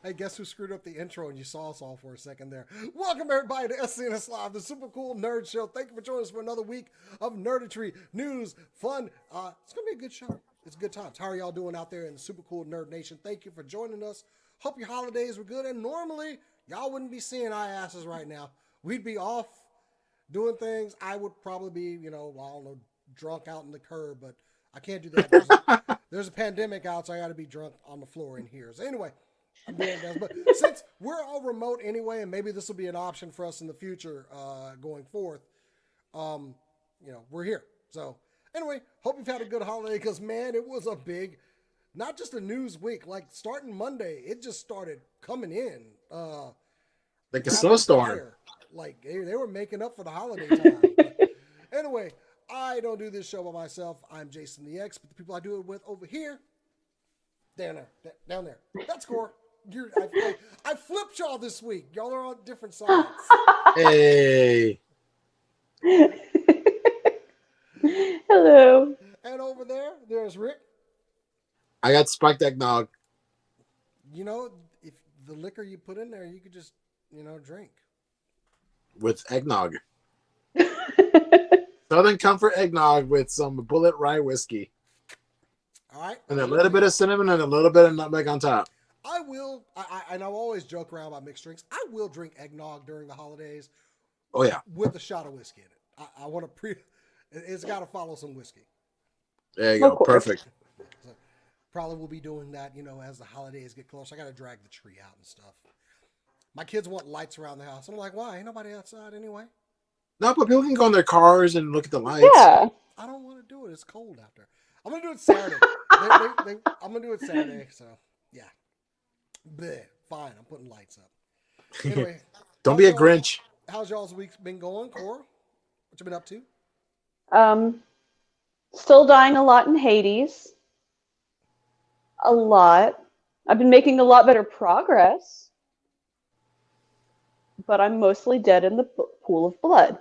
Hey, guess who screwed up the intro and you saw us all for a second there? Welcome, everybody, to SCNS Live, the super cool nerd show. Thank you for joining us for another week of nerdetry, news, fun. It's going to be a good show. It's a good time. How are y'all doing out there in the super cool nerd nation? Thank you for joining us. Hope your holidays were good. And normally, y'all wouldn't be seeing our asses right now. We'd be off doing things. I would probably be, I don't know, drunk out in the curb, but I can't do that. There's a pandemic out, so I got to be drunk on the floor in here. So anyway, I'm doing this. But since we're all remote anyway, and maybe this will be an option for us in the future going forth, we're here. So anyway, hope you've had a good holiday because, man, it was a big, not just a news week. Like, starting Monday, it just started coming in. Like a snowstorm. Like, they were making up for the holiday time. But anyway, I don't do this show by myself. I'm Jason the X, but the people I do it with over here, down there. That's Core. I flipped y'all this week. Y'all are on different sides. Hey. Hello. And over there's Rick. I got spiked eggnog. If the liquor you put in there, you could just, drink. With eggnog. Southern Comfort eggnog with some Bullet Rye whiskey. All right. And a little bit of cinnamon and a little bit of nutmeg on top. I will, and I'll always joke around about mixed drinks. I will drink eggnog during the holidays. Oh, yeah. With a shot of whiskey in it. I want to it's got to follow some whiskey. There you go. Perfect. So probably will be doing that, as the holidays get closer. I got to drag the tree out and stuff. My kids want lights around the house. I'm like, why? Ain't nobody outside anyway. No, but people can go in their cars and look at the lights. Yeah. I don't want to do it. It's cold out there. I'm going to do it Saturday. I'm going to do it Saturday. So, yeah. Bleh. Fine. I'm putting lights up. Anyway. Don't be a Grinch. How's y'all's week been going, Cora? What you been up to? Still dying a lot in Hades. A lot. I've been making a lot better progress. But I'm mostly dead in the pool of blood.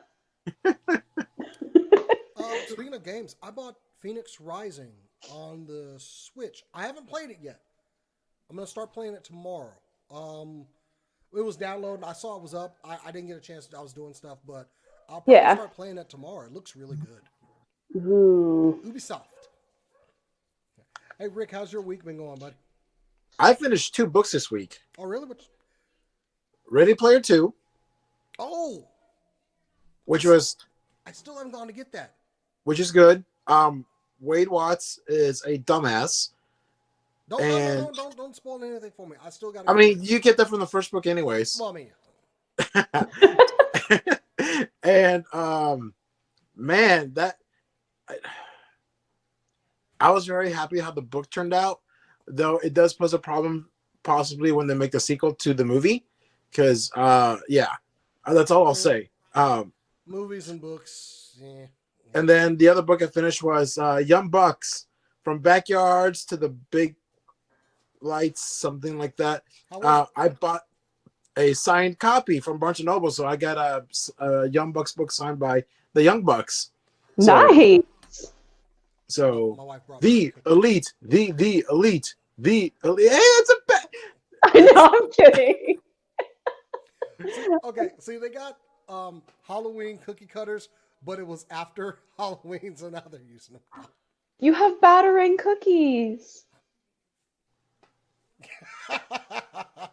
Speaking of games, I bought Phoenix Rising on the Switch. I haven't played it yet. I'm going to start playing it tomorrow. It was downloaded. I saw it was up. I didn't get a chance. I was doing stuff, but I'll probably start playing it tomorrow. It looks really good. Ooh. Ubisoft. Hey, Rick, how's your week been going, buddy? I finished 2 books this week. Oh, really? Ready Player 2. Oh! Which was... I still haven't gone to get that. Which is good. Wade Watts is a dumbass. Don't spoil anything for me. I still got. I mean, you get that from the first book, anyways. Well, me. And man, I was very happy how the book turned out. Though it does pose a problem, possibly when they make the sequel to the movie. Because that's all I'll say. Movies and books. Yeah. And then the other book I finished was Young Bucks, From Backyards to the Big Lights, something like that. I bought a signed copy from Barnes & Noble, so I got a Young Bucks book signed by the Young Bucks. Nice. So the elite. Hey, it's a bad. I know, I'm kidding. See, they got Halloween cookie cutters, but it was after Halloween, so now they're using them. You have battering cookies.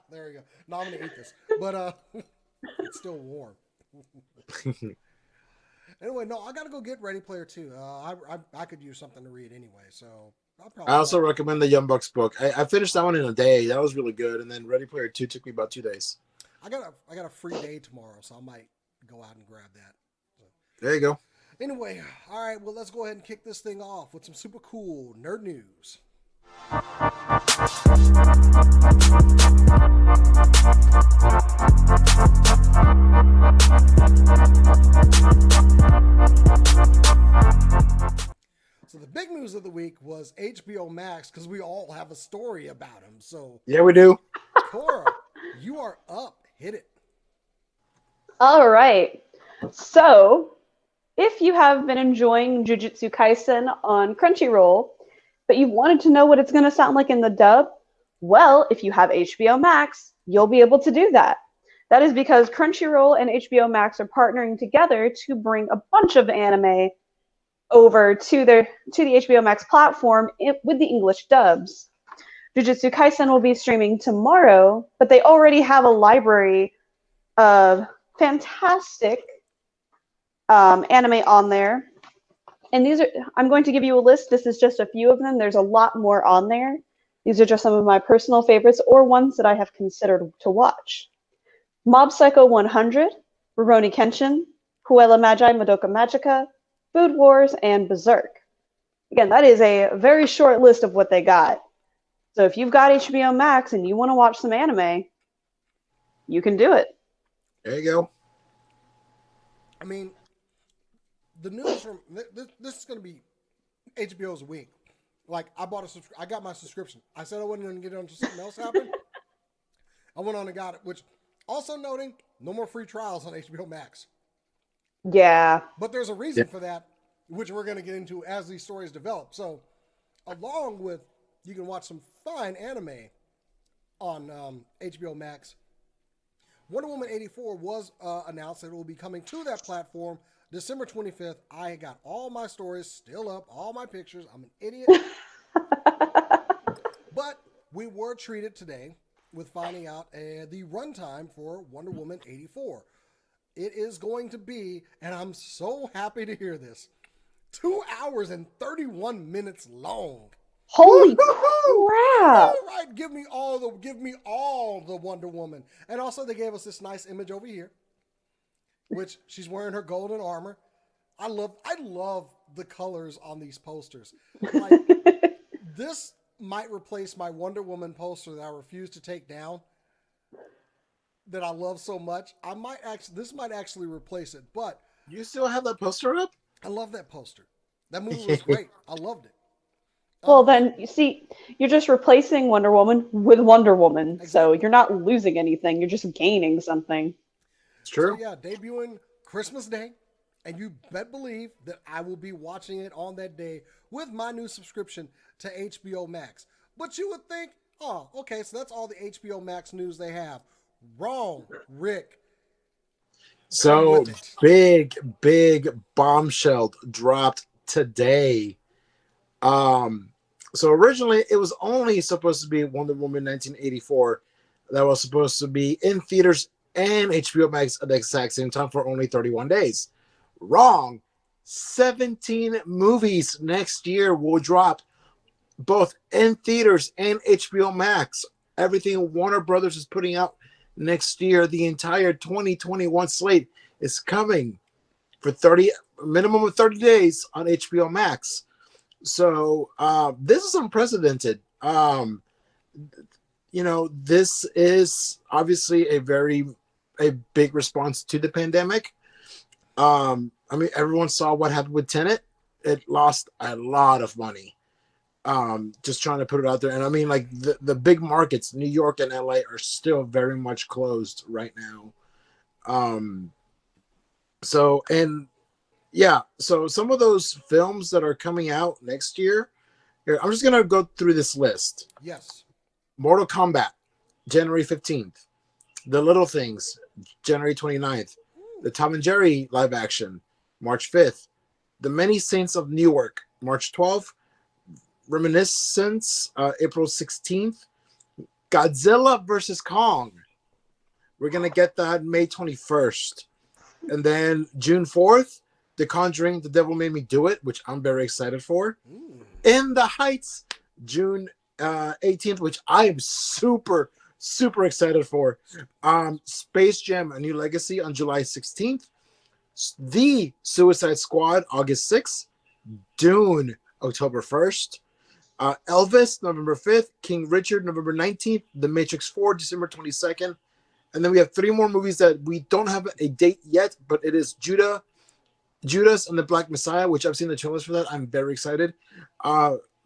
There we go. No, I'm gonna eat this, but it's still warm. Anyway, no, I gotta go get Ready Player 2. I could use something to read anyway, so I also recommend the Young Bucks book. I finished that one in a day. That was really good, and then Ready Player 2 took me about 2 days. I got a free day tomorrow, so I might go out and grab that. So. There you go. Anyway, all right, well, let's go ahead and kick this thing off with some super cool nerd news. So the big news of the week was HBO Max, because we all have a story about him. So yeah, we do. Cora, you are up. Hit it. All right. So, if you have been enjoying Jujutsu Kaisen on Crunchyroll, but you wanted to know what it's going to sound like in the dub, Well, if you have HBO Max, you'll be able to do that. That is because Crunchyroll and HBO Max are partnering together to bring a bunch of anime over to the HBO Max platform with the English dubs. Jujutsu Kaisen will be streaming tomorrow, but they already have a library of fantastic anime on there. And I'm going to give you a list. This is just a few of them. There's a lot more on there. These are just some of my personal favorites or ones that I have considered to watch. Mob Psycho 100, Rurouni Kenshin, Puella Magi Madoka Magica, Food Wars, and Berserk. Again, that is a very short list of what they got. So if you've got HBO Max and you want to watch some anime, you can do it. There you go. I mean, the news from this is going to be HBO's week. Like, I got my subscription. I said I wasn't going to get it until something else happened. I went on and got it, which also noting no more free trials on HBO Max. Yeah. But there's a reason for that, which we're going to get into as these stories develop. So, along with you can watch some fine anime on HBO Max. Wonder Woman 84 was announced that it will be coming to that platform December 25th. I got all my stories still up, all my pictures. I'm an idiot. But we were treated today with finding out the runtime for Wonder Woman 84. It is going to be, and I'm so happy to hear this, 2 hours and 31 minutes long. Holy crap! All right, give me all the Wonder Woman. And also they gave us this nice image over here, which she's wearing her golden armor. I love the colors on these posters. Like, this might replace my Wonder Woman poster that I refuse to take down, that I love so much. This might actually replace it. But you still have that poster up? I love that poster. That movie was great. I loved it. Well, then, you see, you're just replacing Wonder Woman with Wonder Woman. Exactly. So you're not losing anything. You're just gaining something. It's true. So, yeah, debuting Christmas Day. And you bet believe that I will be watching it on that day with my new subscription to HBO Max. But you would think, oh, okay, so that's all the HBO Max news they have. Wrong, Rick. So big bombshell dropped today. So originally it was only supposed to be Wonder Woman 1984 that was supposed to be in theaters and HBO Max at the exact same time for only 31 days. Wrong. 17 movies next year will drop both in theaters and HBO Max. Everything Warner Brothers is putting out next year, the entire 2021 slate is coming for minimum of 30 days on HBO Max. So this is unprecedented. This is obviously a big response to the pandemic. Everyone saw what happened with Tenet. It lost a lot of money. Just trying to put it out there. And the big markets, New York and LA, are still very much closed right now. So some of those films that are coming out next year, here, I'm just going to go through this list. Yes. Mortal Kombat, January 15th. The Little Things, January 29th. The Tom and Jerry live action, March 5th. The Many Saints of Newark, March 12th. Reminiscence, April 16th. Godzilla vs. Kong. We're going to get that May 21st. And then June 4th, The Conjuring, The Devil Made Me Do It, which I'm very excited for. In the Heights, June 18th, which I'm super excited for. Space Jam, A New Legacy on July 16th. The Suicide Squad, August 6th. Dune, October 1st. Elvis, November 5th. King Richard, November 19th. The Matrix 4, December 22nd. And then we have 3 more movies that we don't have a date yet, but it is Judas and the Black Messiah, which I've seen the trailers for that. I'm very excited.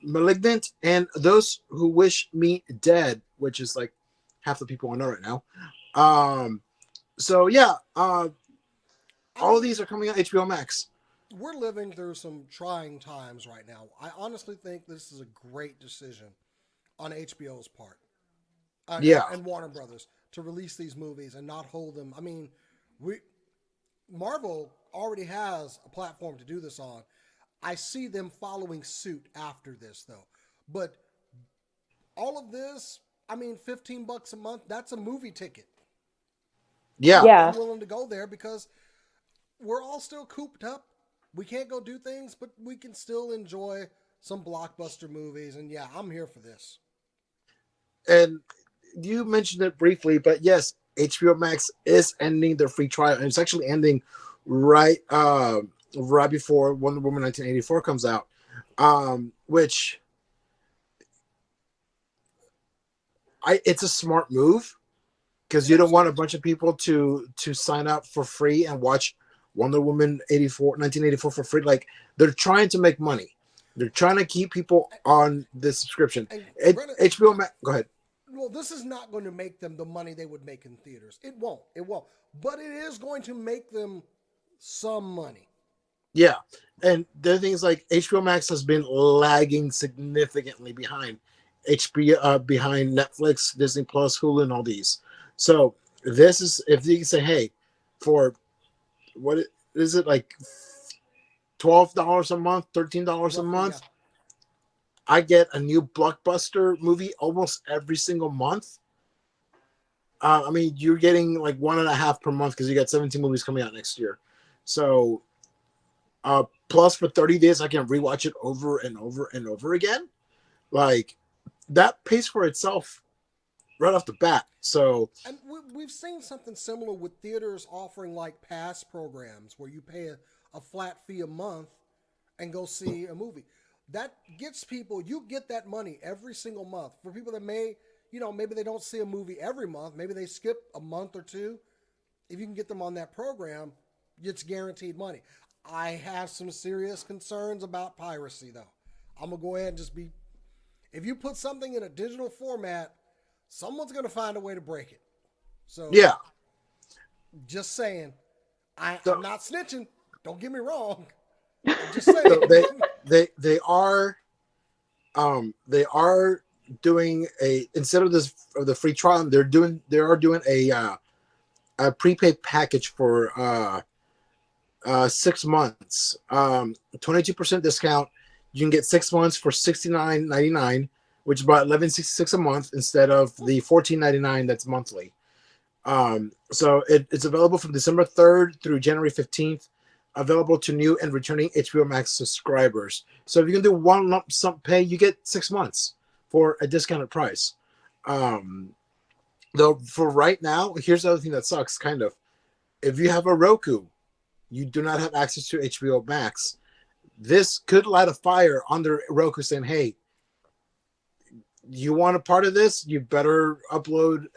Malignant and Those Who Wish Me Dead, which is like half the people I know right now. All of these are coming on HBO Max. We're living through some trying times right now. I honestly think this is a great decision on HBO's part. Yeah. and Warner Brothers to release these movies and not hold them. I mean, Marvel already has a platform to do this on. I see them following suit after this, though. But all of this, I mean, $15 a month, that's a movie ticket. Yeah. Yeah. I'm willing to go there because we're all still cooped up. We can't go do things, but we can still enjoy some blockbuster movies. And yeah, I'm here for this. And you mentioned it briefly, but yes, HBO Max is ending their free trial, and it's actually ending right right before Wonder Woman 1984 comes out, which it's a smart move because you don't want a bunch of people to sign up for free and watch Wonder Woman 1984 for free. Like, they're trying to make money. They're trying to keep people on this subscription. HBO Max, go ahead. Well, this is not going to make them the money they would make in theaters. It won't. It won't. But it is going to make them some money. Yeah. And the other thing is, like, HBO Max has been lagging significantly behind behind Netflix, Disney Plus, Hulu, and all these. So this is, if you can say, hey, for what is it, like $12 a month, $13 a month, yeah, I get a new blockbuster movie almost every single month. I mean, you're getting like 1.5 per month because you got 17 movies coming out next year. So plus for 30 days, I can rewatch it over and over and over again. Like, that pays for itself right off the bat. So, and we've seen something similar with theaters offering like pass programs where you pay a flat fee a month and go see a movie. That gets people, you get that money every single month. For people that may, maybe they don't see a movie every month, maybe they skip a month or two. If you can get them on that program, it's guaranteed money. I have some serious concerns about piracy, though. I'm going to go ahead and just if you put something in a digital format, someone's going to find a way to break it. So, yeah. Just saying. I'm not snitching. Don't get me wrong. I'm just saying. So they are doing instead of the free trial, they are doing a prepaid package for 6 months. 22% discount. You can get 6 months for $69.99, which is about $11.66 a month instead of the $14.99 that's monthly. So it's available from December 3rd through January 15th. Available to new and returning HBO Max subscribers. So if you can do one lump sum pay, you get 6 months for a discounted price. Though for right now, here's the other thing that sucks, kind of. If you have a Roku, you do not have access to HBO Max. This could light a fire under Roku saying, hey, you want a part of this? You better upload,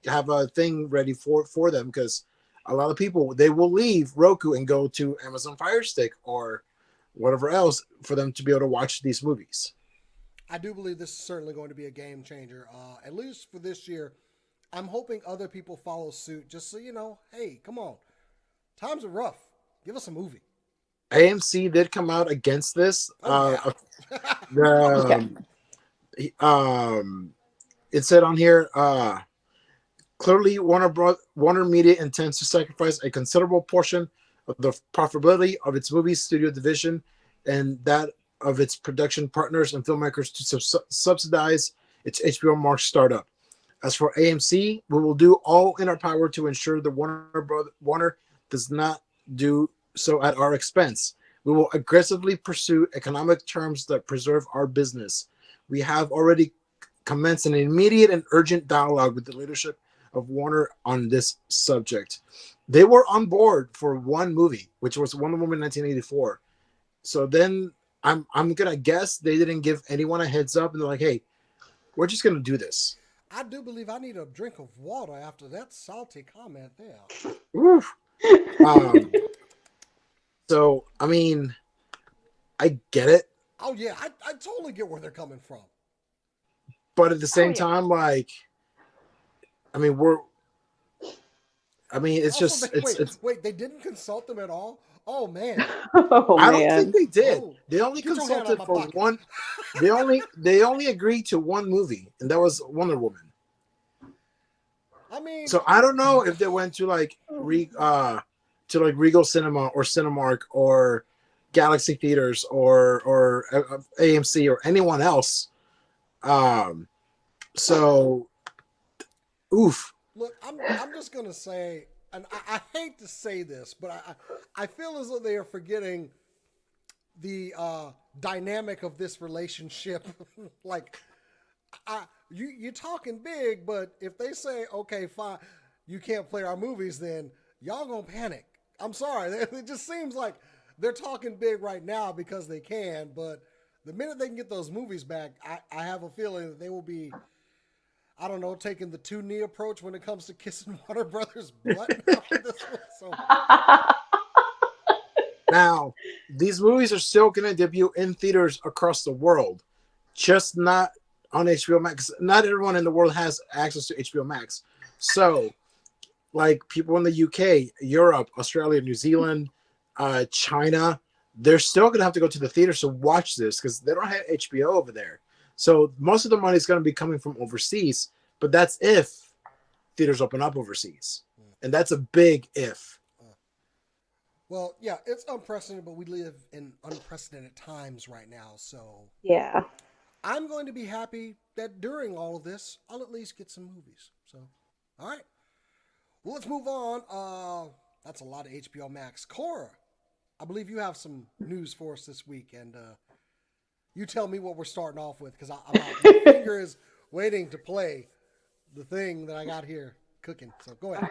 have a thing ready for them, because a lot of people, they will leave Roku and go to Amazon Fire Stick or whatever else for them to be able to watch these movies. I do believe this is certainly going to be a game changer, at least for this year. I'm hoping other people follow suit just so hey, come on. Times are rough. Give us a movie. AMC did come out against this. It said on here, clearly, Warner Media intends to sacrifice a considerable portion of the profitability of its movie studio division and that of its production partners and filmmakers to subsidize its HBO Max startup. As for AMC, we will do all in our power to ensure that Warner does not do so at our expense. We will aggressively pursue economic terms that preserve our business. We have already commenced an immediate and urgent dialogue with the leadership of Warner on this subject. They were on board for one movie, which was Wonder Woman 1984. So then I'm gonna guess they didn't give anyone a heads up, and they're like, "Hey, we're just gonna do this." I do believe I need a drink of water after that salty comment there. Oof. So I mean, I get it. Oh yeah, I totally get where they're coming from. But at the same time, like, I mean, it's also, just wait, they didn't consult them at all? Oh man. I don't think they did. Oh, they only consulted for one. They only agreed to one movie, and that was Wonder Woman. I mean, So I don't know if they went to like Regal Cinema or Cinemark or Galaxy Theaters or AMC or anyone else. So, oof. look, I'm just gonna say, and I hate to say this, but I feel as though they are forgetting the dynamic of this relationship. Like, you're talking big, but if they say, okay, fine, you can't play our movies, then y'all gonna panic. I'm sorry. It just seems like they're talking big right now because they can, but the minute they can get those movies back, I have a feeling that they will be, I don't know, taking the 2-knee approach when it comes to kissing Warner Brothers' butt after this one. So. Now, these movies are still going to debut in theaters across the world, just not on HBO Max. Not everyone in the world has access to HBO Max. So, like people in the UK, Europe, Australia, New Zealand, China, they're still going to have to go to the theaters to watch this because they don't have HBO over there. So most of the money is going to be coming from overseas, but that's if theaters open up overseas. And that's a big if. Well, yeah, it's unprecedented, but we live in unprecedented times right now. So Yeah. I'm going to be happy that during all of this, I'll at least get some movies. So, all right. Well, let's move on. That's a lot of HBO Max. Cora, I believe you have some news for us this week, and you tell me what we're starting off with, because my finger is waiting to play the thing that I got here cooking. So go ahead.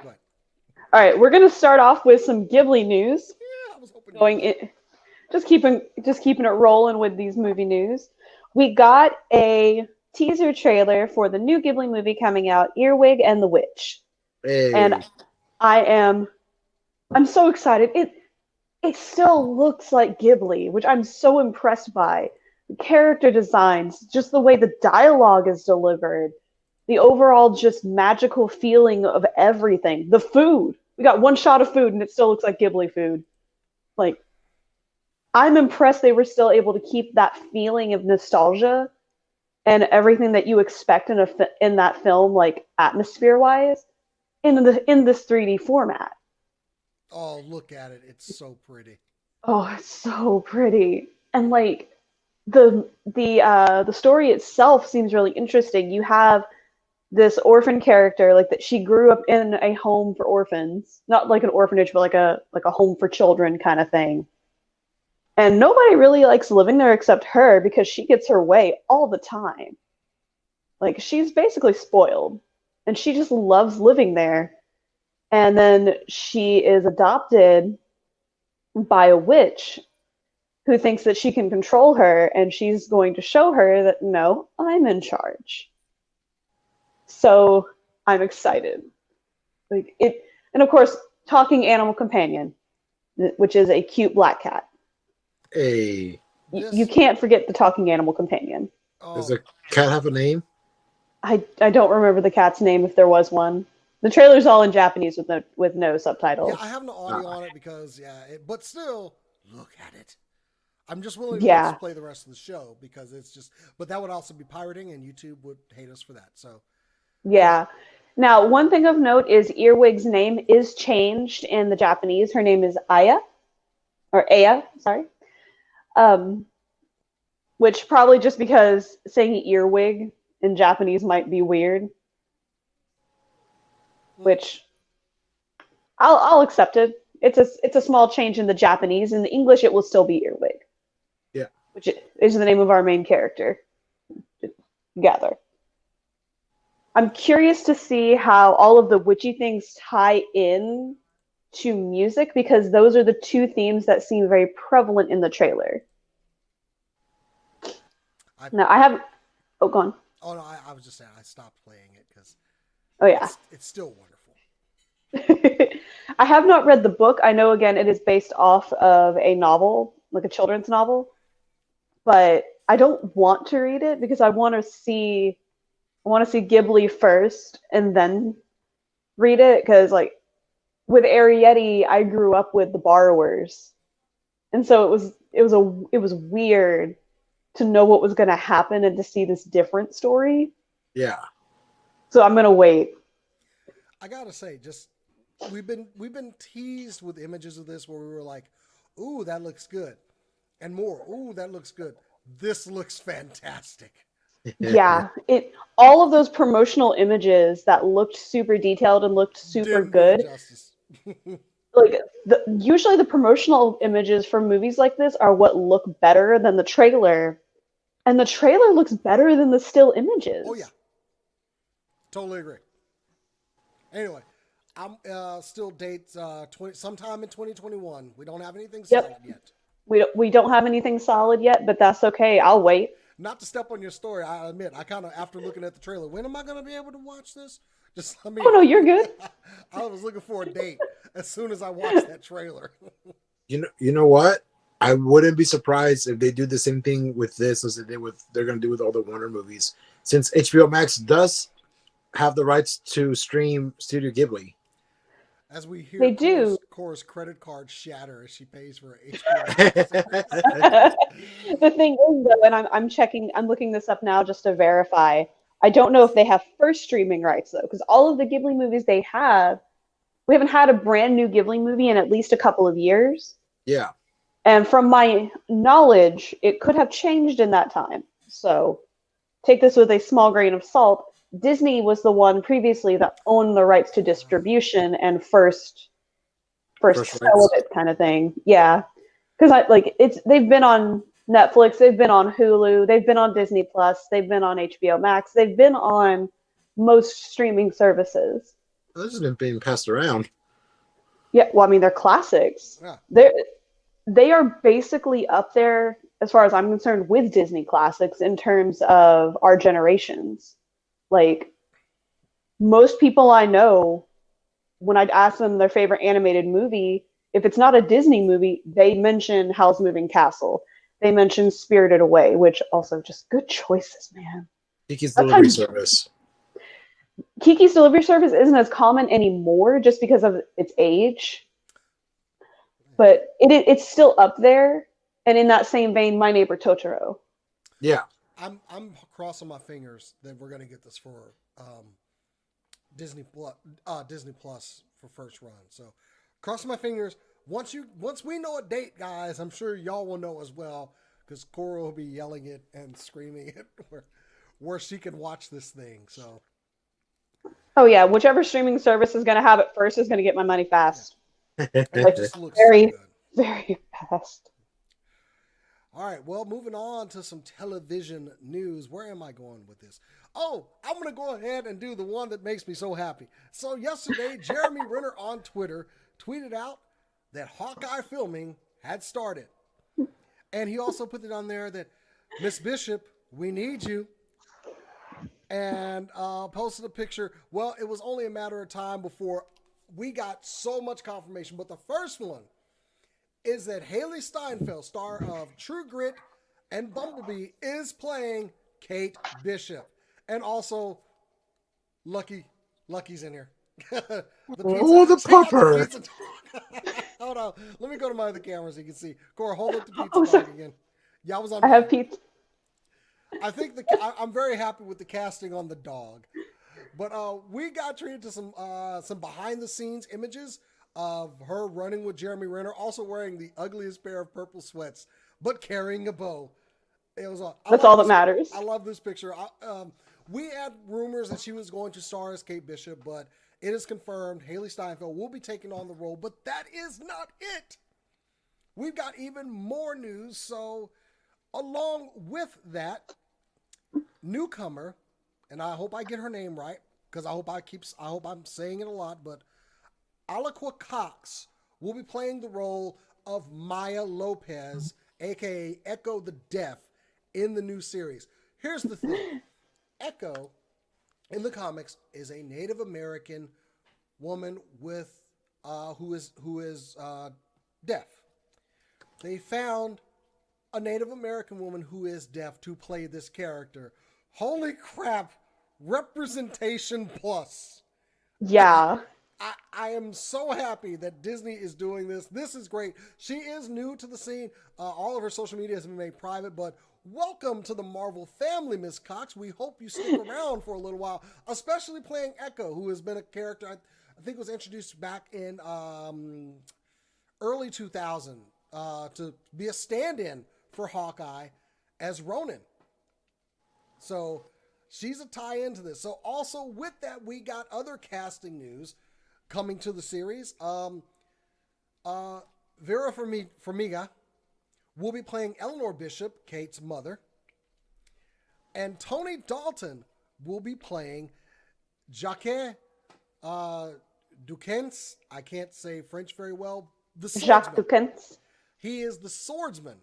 All right, we're gonna start off with some Ghibli news. Yeah, I was hoping. Just keeping it rolling with these movie news. We got a teaser trailer for the new Ghibli movie coming out, Earwig and the Witch. Hey. And I'm so excited. It still looks like Ghibli, which I'm so impressed by. The character designs, just the way the dialogue is delivered, the overall just magical feeling of everything. The food. We got one shot of food and it still looks like Ghibli food. Like, I'm impressed they were still able to keep that feeling of nostalgia and everything that you expect in that film, like atmosphere-wise, in this 3D format. Oh, look at it. It's so pretty. Oh, it's so pretty. And like the story itself seems really interesting. You have this orphan character, like that she grew up in a home for orphans, not like an orphanage, but like a home for children kind of thing. And nobody really likes living there except her because she gets her way all the time. Like, she's basically spoiled, and she just loves living there. And then she is adopted by a witch who thinks that she can control her, and she's going to show her that, no, I'm in charge. So I'm excited. And of course, talking animal companion, which is a cute black cat. Hey. You can't forget the talking animal companion. Does the cat have a name? I don't remember the cat's name if there was one. The trailer's all in Japanese with no subtitles. Yeah, I have no audio on it because, but still, look at it. I'm just willing to let us play the rest of the show because it's just, but that would also be pirating and YouTube would hate us for that. So, yeah. Now, one thing of note is Earwig's name is changed in the Japanese. Her name is Aya, sorry. Which probably just because saying earwig in Japanese might be weird. Which I'll accept it. It's a small change in the Japanese. In the English, it will still be earwig. Yeah. Which is the name of our main character. Gather. I'm curious to see how all of the witchy things tie in to music, because those are the two themes that seem very prevalent in the trailer. Go on. Oh no, I was just saying I stopped playing it because. Oh yeah. It's still wonderful. I have not read the book. I know, again, it is based off of a novel, like a children's novel, but I don't want to read it because I want to see Ghibli first and then read it, because like with Arrietty, I grew up with The Borrowers, and so it was weird to know what was going to happen and to see this different story. Yeah. So I'm going to wait. I gotta say, just we've been teased with images of this where we were like, "Ooh, that looks good," and more, "Ooh, that looks good." This looks fantastic. Yeah, it all of those promotional images that looked super detailed and looked super Didn't do it good. justice. Like usually the promotional images for movies like this are what look better than the trailer, and the trailer looks better than the still images. Oh yeah, totally agree. Anyway, I'm still dates sometime in 2021. We don't have anything solid yet. We don't have anything solid yet, but that's okay. I'll wait. Not to step on your story, I admit, I kind of, after looking at the trailer, when am I going to be able to watch this? Just let me. Oh no, you're good. I was looking for a date as soon as I watched that trailer. You know what? I wouldn't be surprised if they do the same thing with this as they did with they're going to do with all the Warner movies, since HBO Max does have the rights to stream Studio Ghibli. As we hear They do. Cora's credit card shatter as she pays for HBO. The thing is, though, and I'm looking this up now just to verify. I don't know if they have first streaming rights though, because all of the Ghibli movies we haven't had a brand new Ghibli movie in at least a couple of years. Yeah. And from my knowledge, it could have changed in that time. So take this with a small grain of salt. Disney was the one previously that owned the rights to distribution and first sell of it kind of thing. Yeah. Because they've been on Netflix, they've been on Hulu, they've been on Disney Plus, they've been on HBO Max, they've been on most streaming services. This has been being passed around. Yeah, well, I mean, they're classics. Yeah. They are basically up there, as far as I'm concerned, with Disney classics in terms of our generations. Like, most people I know, when I'd ask them their favorite animated movie, if it's not a Disney movie, they mention Howl's Moving Castle. They mention Spirited Away, which also just good choices, man. Kiki's Delivery Service. Kiki's Delivery Service isn't as common anymore just because of its age. But it's still up there. And in that same vein, My Neighbor Totoro. Yeah. I'm crossing my fingers that we're going to get this for Disney Plus for first run. So crossing my fingers. Once we know a date, guys, I'm sure y'all will know as well, because Cora will be yelling it and screaming it where she can watch this thing. So. Oh yeah, whichever streaming service is going to have it first is going to get my money fast. It just looks very, so good. very fast. All right, well, moving on to some television news. Where am I going with this? Oh, I'm going to go ahead and do the one that makes me so happy. So yesterday, Jeremy Renner on Twitter tweeted out that Hawkeye filming had started. And he also put it on there that, Miss Bishop, we need you. And posted a picture. Well, it was only a matter of time before we got so much confirmation. But the first one is that Haley Steinfeld, star of True Grit and Bumblebee, is playing Kate Bishop. And also, Lucky's in here. The pupper. Hold on. Let me go to my other camera so you can see. Cora, hold up the pizza dog again. Yeah, I was on. I have pizza. I think I'm very happy with the casting on the dog. But we got treated to some behind the scenes images of her running with Jeremy Renner, also wearing the ugliest pair of purple sweats, but carrying a bow. It was that's all that matters. I love this picture. We had rumors that she was going to star as Kate Bishop, but it is confirmed Haley Steinfeld will be taking on the role. But that is not it. We've got even more news. So along with that, newcomer, and I hope I get her name right, because I hope I'm saying it a lot, but Alaqua Cox will be playing the role of Maya Lopez, aka Echo the Deaf, in the new series. Here's the thing. Echo, in the comics, is a Native American woman with who is deaf. They found a Native American woman who is deaf to play this character. Holy crap! Representation plus. Yeah. I am so happy that Disney is doing this. This is great. She is new to the scene. All of her social media has been made private, but welcome to the Marvel family, Miss Cox. We hope you stick around for a little while, especially playing Echo, who has been a character I think was introduced back in early 2000 to be a stand-in for Hawkeye as Ronin. So she's a tie into this. So also with that, we got other casting news coming to the series. Vera Farmiga will be playing Eleanor Bishop, Kate's mother. And Tony Dalton will be playing Jacques Duquesne. I can't say French very well. The swordsman. Jacques Duquesne. He is the swordsman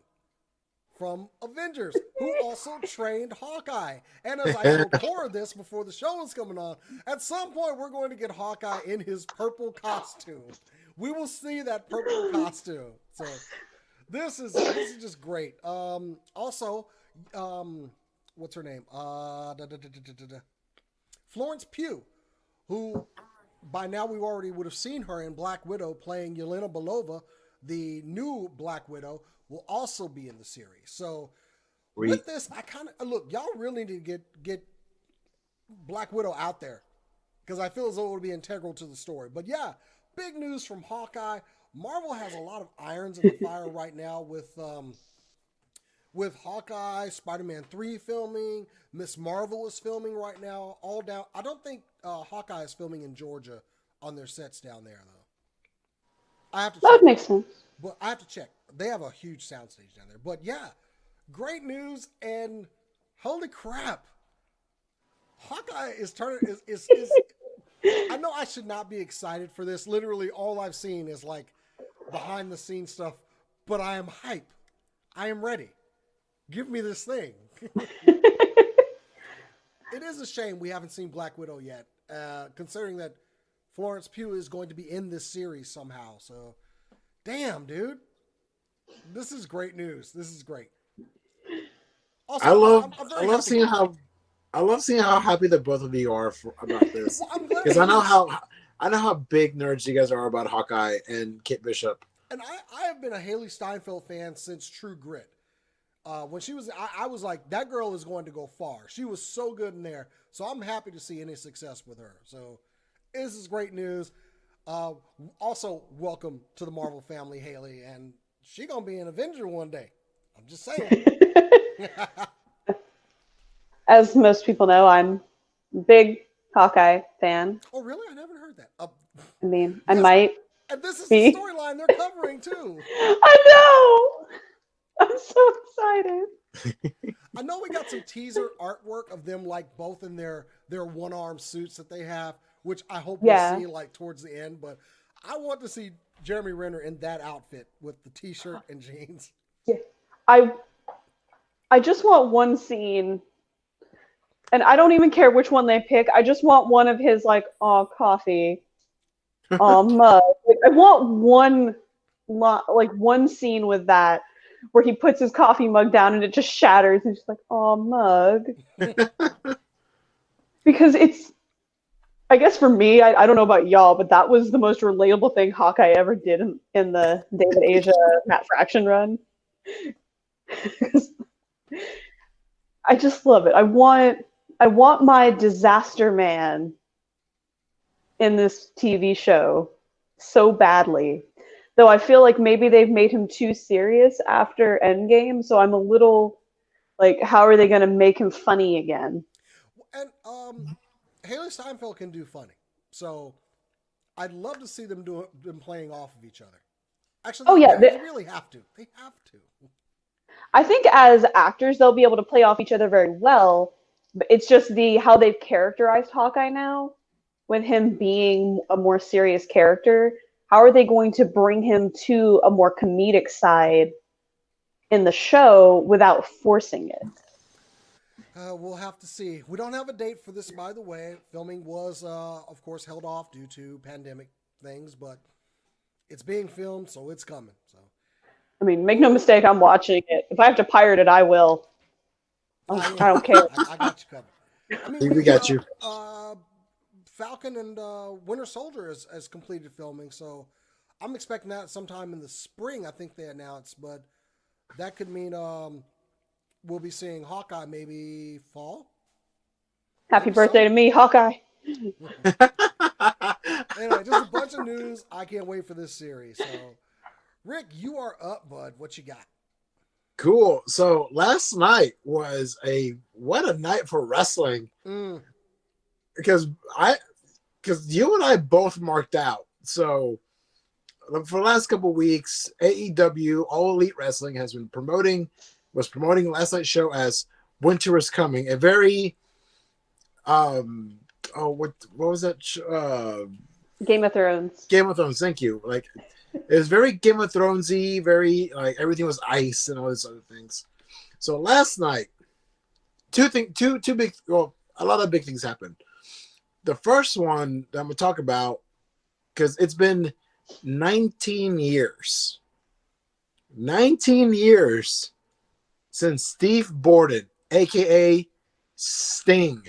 from Avengers, who also trained Hawkeye. And as I record this before the show is coming on, at some point we're going to get Hawkeye in his purple costume. We will see that purple costume. So this is just great. Also, what's her name? Florence Pugh, who by now we already would have seen her in Black Widow playing Yelena Belova, the new Black Widow, will also be in the series. So with this, I kind of look, y'all really need to get Black Widow out there because I feel as though it would be integral to the story. But yeah, big news from Hawkeye. Marvel has a lot of irons in the fire right now with Hawkeye, Spider-Man 3 filming, Miss Marvel is filming right now, all down. I don't think Hawkeye is filming in Georgia on their sets down there though. I have to That would make sense. But I have to check. They have a huge soundstage down there. But yeah, great news, and holy crap, Hawkeye is turning is I know I should not be excited for this. Literally, all I've seen is like behind the scenes stuff, but I am hype. I am ready. Give me this thing. It is a shame we haven't seen Black Widow yet, considering that Florence Pugh is going to be in this series somehow. So, damn, dude. This is great news. This is great. Also, I love seeing how happy that both of you are about this. Because I know how big nerds you guys are about Hawkeye and Kate Bishop. And I have been a Haley Steinfeld fan since True Grit. When she was, I was like, that girl is going to go far. She was so good in there. So I'm happy to see any success with her. So this is great news. Also, welcome to the Marvel family, Haley. And she going to be an Avenger one day. I'm just saying. As most people know, I'm a big Hawkeye fan. Oh, really? I never heard that. I mean, I might. And this is be. the storyline they're covering, too. I know! I'm so excited. I know we got some teaser artwork of them, like, both in their one-arm suits that they have, which I hope we'll see, like, towards the end. But I want to see Jeremy Renner in that outfit with the T-shirt and jeans. Yeah. I just want one scene, and I don't even care which one they pick. I just want one of his, like, coffee, mug. Like, I want one scene with that, where he puts his coffee mug down and it just shatters. He's just like, mug. Because it's, I guess for me, I don't know about y'all, but that was the most relatable thing Hawkeye ever did in the David Asia Matt Fraction run. I just love it. I want my disaster man in this TV show so badly. Though I feel like maybe they've made him too serious after Endgame, so I'm a little like, how are they going to make him funny again? And Haley Steinfeld can do funny, so I'd love to see them playing off of each other. Actually, they really have to. They have to. I think as actors, they'll be able to play off each other very well. But it's just how they've characterized Hawkeye now, with him being a more serious character. How are they going to bring him to a more comedic side in the show without forcing it? We'll have to see. We don't have a date for this, by the way. Filming was, of course, held off due to pandemic things, but it's being filmed, so it's coming. So, I mean, make no mistake, I'm watching it. If I have to pirate it, I will. I don't care. I got you covered. I mean, we got you. Falcon and Winter Soldier has completed filming, so I'm expecting that sometime in the spring. I think they announced, but that could mean we'll be seeing Hawkeye maybe fall. Happy Maybe birthday to summer. me, Hawkeye. Anyway, just a bunch of news. I can't wait for this series. So, Rick, you are up, bud. What you got? Cool. So last night was what a night for wrestling. Because you and I both marked out. So for the last couple of weeks, AEW, All Elite Wrestling, was promoting last night's show as Winter is Coming. A very what was that? Game of Thrones. Game of Thrones. Thank you. Like, it was very Game of Thronesy. Very like everything was ice and all these other things. So last night, two big. Well, a lot of big things happened. The first one that I'm gonna talk about, because it's been 19 years. 19 years since Steve Borden, aka Sting,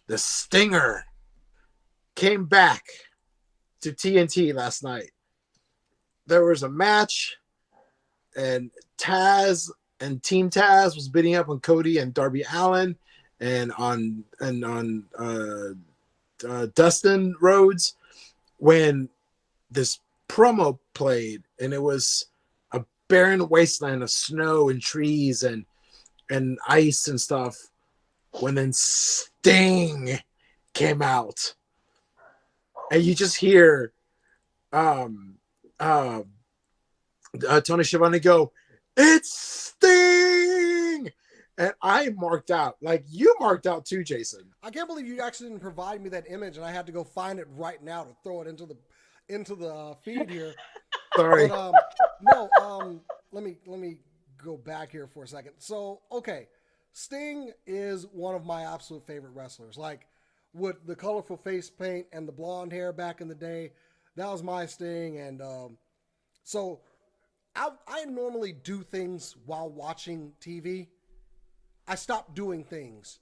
the Stinger, came back to TNT last night. There was a match, and Taz and Team Taz was bidding up on Cody and Darby Allin, and on Dustin Rhodes, when this promo played, and it was a barren wasteland of snow and trees and ice and stuff. When then Sting came out, and you just hear Tony Schiavone go, "It's Sting!" And I marked out. Like, you marked out too, Jason. I can't believe you actually didn't provide me that image, and I had to go find it right now to throw it into the feed here. Sorry. But, let me go back here for a second. So, okay, Sting is one of my absolute favorite wrestlers. Like, with the colorful face paint and the blonde hair back in the day, that was my Sting. And so I normally do things while watching TV. I stopped doing things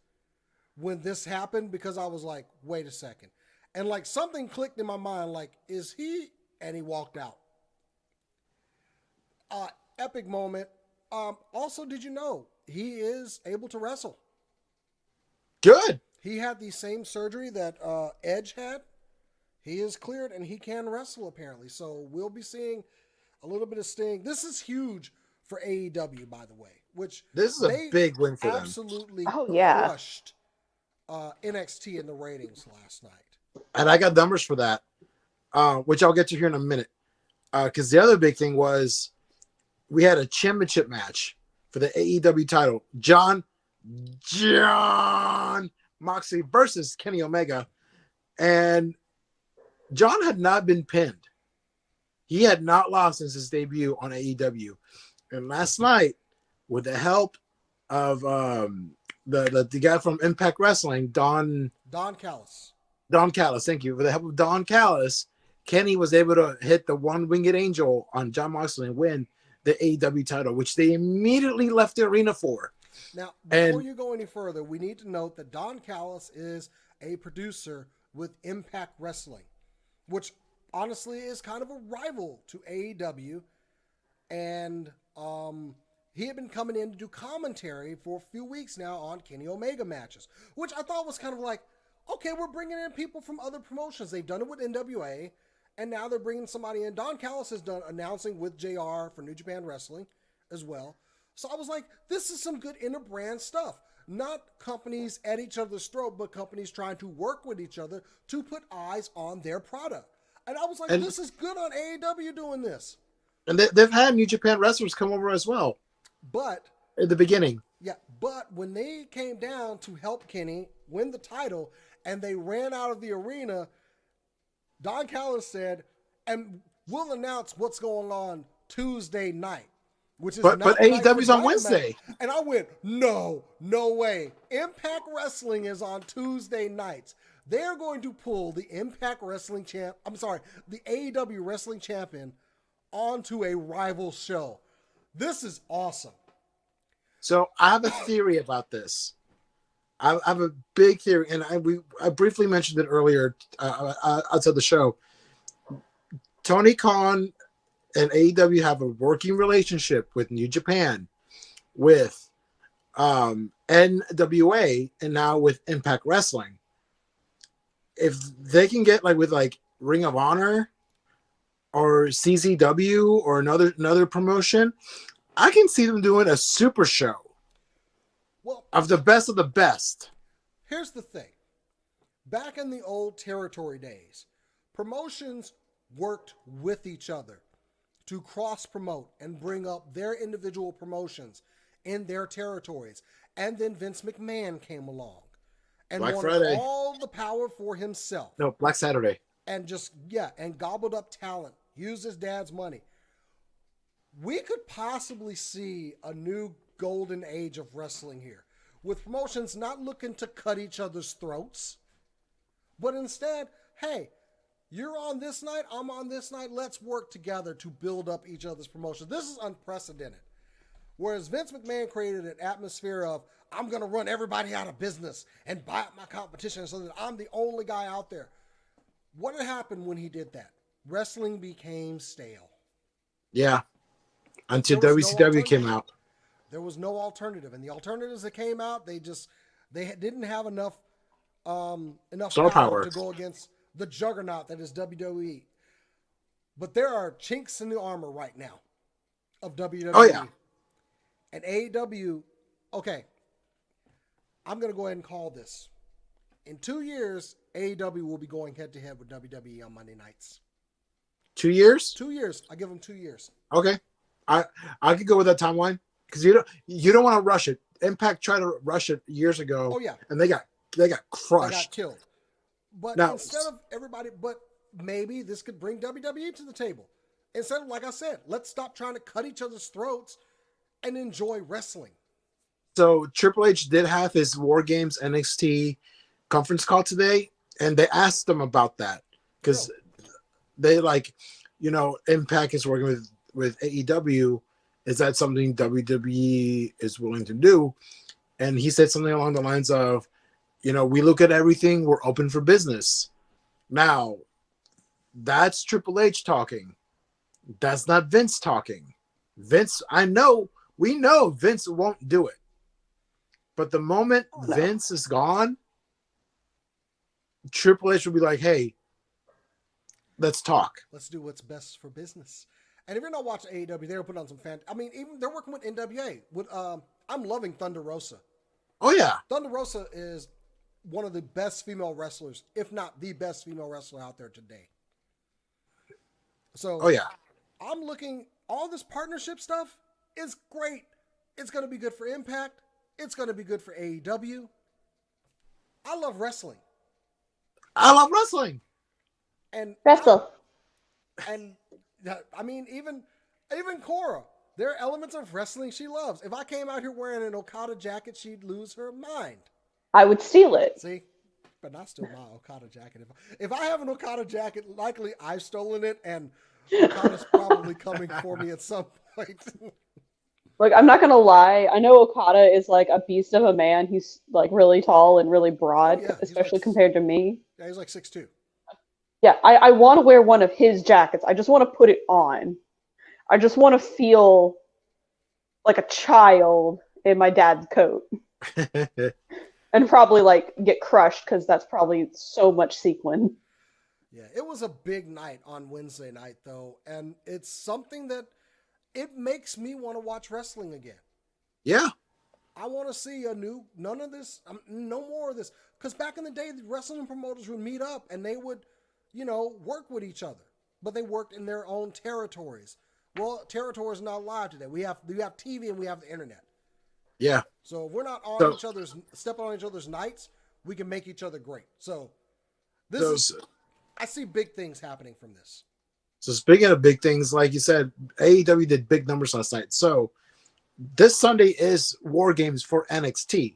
when this happened because I was like, wait a second. And like something clicked in my mind, like, is he? And he walked out. Epic moment. Also, did you know he is able to wrestle? Good. He had the same surgery that Edge had. He is cleared and he can wrestle apparently. So we'll be seeing a little bit of Sting. This is huge for AEW, by the way. Which this is a big win for them. Absolutely crushed NXT in the ratings last night. And I got numbers for that, which I'll get to here in a minute. Because the other big thing was we had a championship match for the AEW title. John Moxley versus Kenny Omega. And John had not been pinned. He had not lost since his debut on AEW. And last night, with the help of the guy from Impact Wrestling, Don Callis. Don Callis, thank you. With the help of Don Callis, Kenny was able to hit the one-winged angel on John Moxley and win the AEW title, which they immediately left the arena for. Now, before you go any further, we need to note that Don Callis is a producer with Impact Wrestling, which honestly is kind of a rival to AEW. And he had been coming in to do commentary for a few weeks now on Kenny Omega matches, which I thought was kind of like, okay, we're bringing in people from other promotions. They've done it with NWA, and now they're bringing somebody in. Don Callis has done announcing with JR for New Japan Wrestling as well. So I was like, this is some good inter-brand stuff. Not companies at each other's throat, but companies trying to work with each other to put eyes on their product. And I was like, this is good on AEW doing this. And they've had New Japan wrestlers come over as well. But at the beginning. Yeah, but when they came down to help Kenny win the title and they ran out of the arena, Don Callis said, and we'll announce what's going on Tuesday night. Which is but AEW's on Wednesday. And I went, no way. Impact Wrestling is on Tuesday nights. They're going to pull the the AEW Wrestling Champion onto a rival show. This is awesome. So I have a theory about this. I have a big theory, and I briefly mentioned it earlier outside the show. Tony Khan and AEW have a working relationship with New Japan, with NWA and now with Impact Wrestling. If they can get like with like Ring of Honor or CZW or another promotion, I can see them doing a super show of the best. Here's the thing. Back in the old territory days, promotions worked with each other to cross-promote and bring up their individual promotions in their territories. And then Vince McMahon came along and Black wanted Friday. all the power for himself. No, Black Saturday. And and gobbled up talent, used his dad's money. We could possibly see a new golden age of wrestling here, with promotions not looking to cut each other's throats, but instead, hey, you're on this night, I'm on this night, let's work together to build up each other's promotions. This is unprecedented. Whereas Vince McMahon created an atmosphere of, I'm going to run everybody out of business and buy up my competition so that I'm the only guy out there. What had happened when he did that? Wrestling became stale. Yeah. Until WCW came out. There was no alternative. And the alternatives that came out, they didn't have enough power to go against the juggernaut that is WWE. But there are chinks in the armor right now of WWE. Oh, yeah. And AEW, okay, I'm going to go ahead and call this. In 2 years, AEW will be going head-to-head with WWE on Monday nights. 2 years? 2 years. I give them 2 years. Okay. I could go with that timeline because you don't want to rush it. Impact tried to rush it years ago. Oh, yeah. And they got crushed. They got killed. But now, instead of everybody, but maybe this could bring WWE to the table. Instead of, like I said, let's stop trying to cut each other's throats and enjoy wrestling. So Triple H did have his War Games NXT conference call today, and they asked him about that because they Impact is working with AEW. Is that something WWE is willing to do? And he said something along the lines of, we look at everything. We're open for business. Now, that's Triple H talking. That's not Vince talking. Vince, we know Vince won't do it. But the moment Vince is gone, Triple H will be like, hey, let's talk. Let's do what's best for business. And if you're not watching AEW, they're putting on some even they're working with NWA. I'm loving Thunder Rosa. Oh, yeah. Thunder Rosa is one of the best female wrestlers, if not the best female wrestler out there today. So, I'm looking, all this partnership stuff is great. It's going to be good for Impact. It's going to be good for AEW. I love wrestling. And Wrestle. Even Cora, there are elements of wrestling she loves. If I came out here wearing an Okada jacket, she'd lose her mind. I would steal it. See? But not steal my Okada jacket. If I have an Okada jacket, likely I've stolen it, and Okada's probably coming for me at some point. Like, I'm not going to lie. I know Okada is like a beast of a man. He's like really tall and really broad, especially compared to me. Yeah, he's like 6'2". Yeah, I want to wear one of his jackets. I just want to put it on. I just want to feel like a child in my dad's coat. And probably like get crushed because that's probably so much sequin. Yeah, it was a big night on Wednesday night though, and it's something that it makes me want to watch wrestling again. Yeah. I want to see none of this, no more of this. Because back in the day, the wrestling promoters would meet up and they would, work with each other. But they worked in their own territories. Well, territories are not live today. We have TV and we have the internet. Yeah. So if we're not stepping on each other's nights, we can make each other great. So I see big things happening from this. So speaking of big things, like you said, AEW did big numbers last night. So this Sunday is War Games for NXT.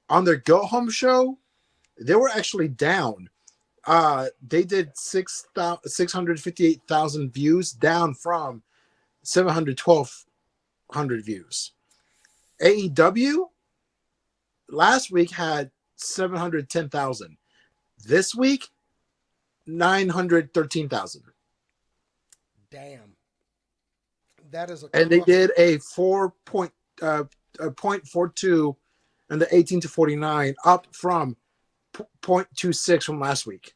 On their go-home show, they were actually down. They did 658,000 views, down from 712,000 views. AEW last week had 710,000. This week, 913,000. Damn. That is and they did a 4.2 0.42 and the 18 to 49, up from 0.26 from last week.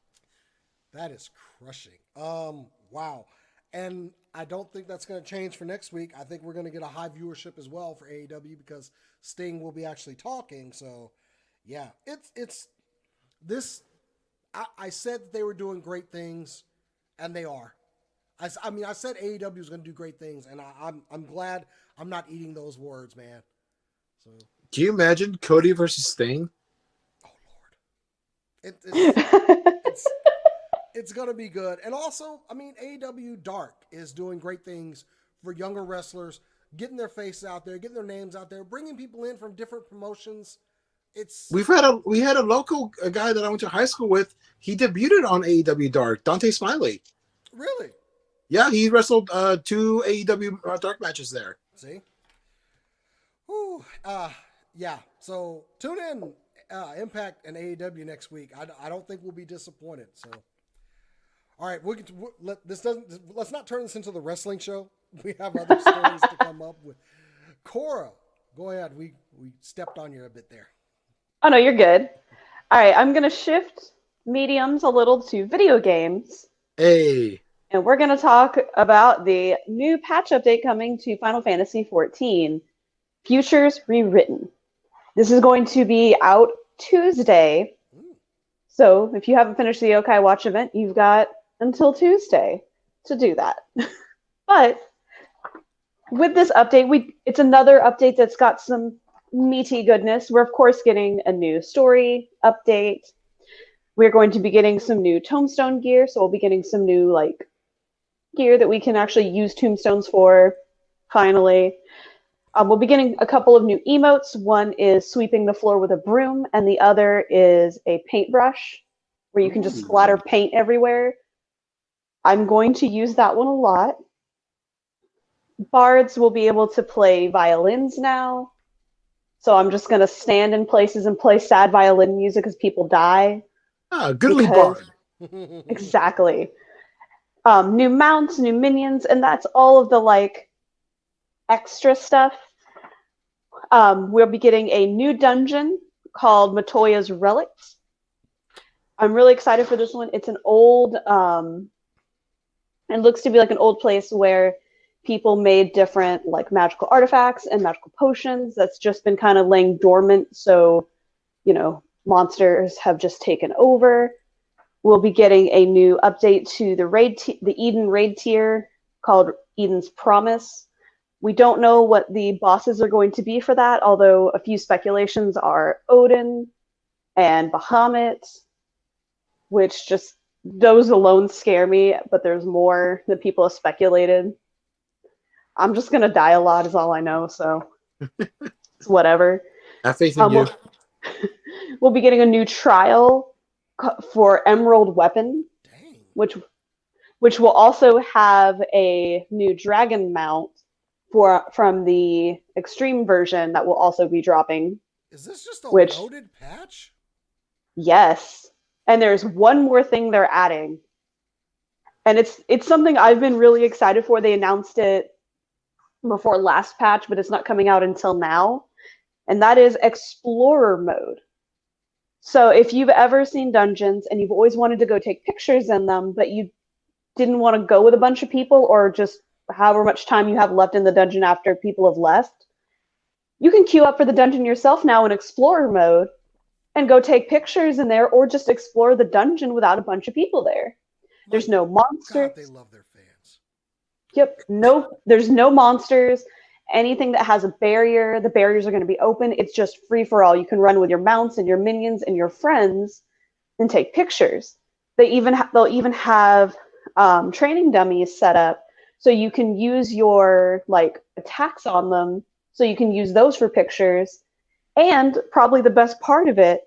That is crushing. Wow. And I don't think that's going to change for next week. I think we're going to get a high viewership as well for AEW because Sting will be actually talking. So, yeah, it's this. I said that they were doing great things, and they are. I mean, I said AEW was going to do great things, and I'm glad I'm not eating those words, man. So, can you imagine Cody versus Sting? Oh Lord, it's going to be good. And also, I mean, AEW Dark is doing great things for younger wrestlers, getting their faces out there, getting their names out there, bringing people in from different promotions. We had a local guy that I went to high school with. He debuted on AEW Dark, Dante Smiley. Really? Yeah, he wrestled 2 AEW Dark matches there. See? Whew. Yeah. So tune in Impact and AEW next week. I don't think we'll be disappointed. So, all right, let's not turn this into the wrestling show. We have other stories to come up with. Cora, go ahead. We stepped on you a bit there. Oh, no, you're good. All right, I'm going to shift mediums a little to video games. Hey. And we're going to talk about the new patch update coming to Final Fantasy XIV, Futures Rewritten. This is going to be out Tuesday. So if you haven't finished the Yokai Watch event, you've got until Tuesday to do that. But with this update, it's another update that's got some meaty goodness. We're, of course, getting a new story update. We're going to be getting some new Tombstone gear, so we'll be getting some new gear that we can actually use tombstones for, finally. We'll be getting a couple of new emotes. One is sweeping the floor with a broom, and the other is a paintbrush, where you can just splatter paint everywhere. I'm going to use that one a lot. Bards will be able to play violins now. So I'm just going to stand in places and play sad violin music as people die. Goodly bard. Exactly. New mounts, new minions, and that's all of the extra stuff. We'll be getting a new dungeon called Matoya's Relics. I'm really excited for this one. It's an old, it looks to be like an old place where people made different magical artifacts and magical potions that's just been kind of laying dormant. So, monsters have just taken over. We'll be getting a new update to the Eden raid tier called Eden's Promise. We don't know what the bosses are going to be for that, although a few speculations are Odin and Bahamut, which just those alone scare me, but there's more that people have speculated. I'm just going to die a lot is all I know, so it's whatever. Have faith in you. We'll be getting a new trial for Emerald Weapon, which will also have a new dragon mount from the extreme version that will also be dropping. Is this just a loaded patch? Yes. And there's one more thing they're adding. And it's something I've been really excited for. They announced it before last patch, but it's not coming out until now. And that is Explorer mode. So if you've ever seen dungeons and you've always wanted to go take pictures in them, but you didn't want to go with a bunch of people or just however much time you have left in the dungeon after people have left, you can queue up for the dungeon yourself now in Explorer mode and go take pictures in there or just explore the dungeon without a bunch of people there. There's no monsters. God, they love their fans. Yep. There's no monsters. Anything that has a barrier, the barriers are going to be open. It's just free for all. You can run with your mounts and your minions and your friends and take pictures. They'll even have training dummies set up so you can use your attacks on them. So you can use those for pictures. And probably the best part of it,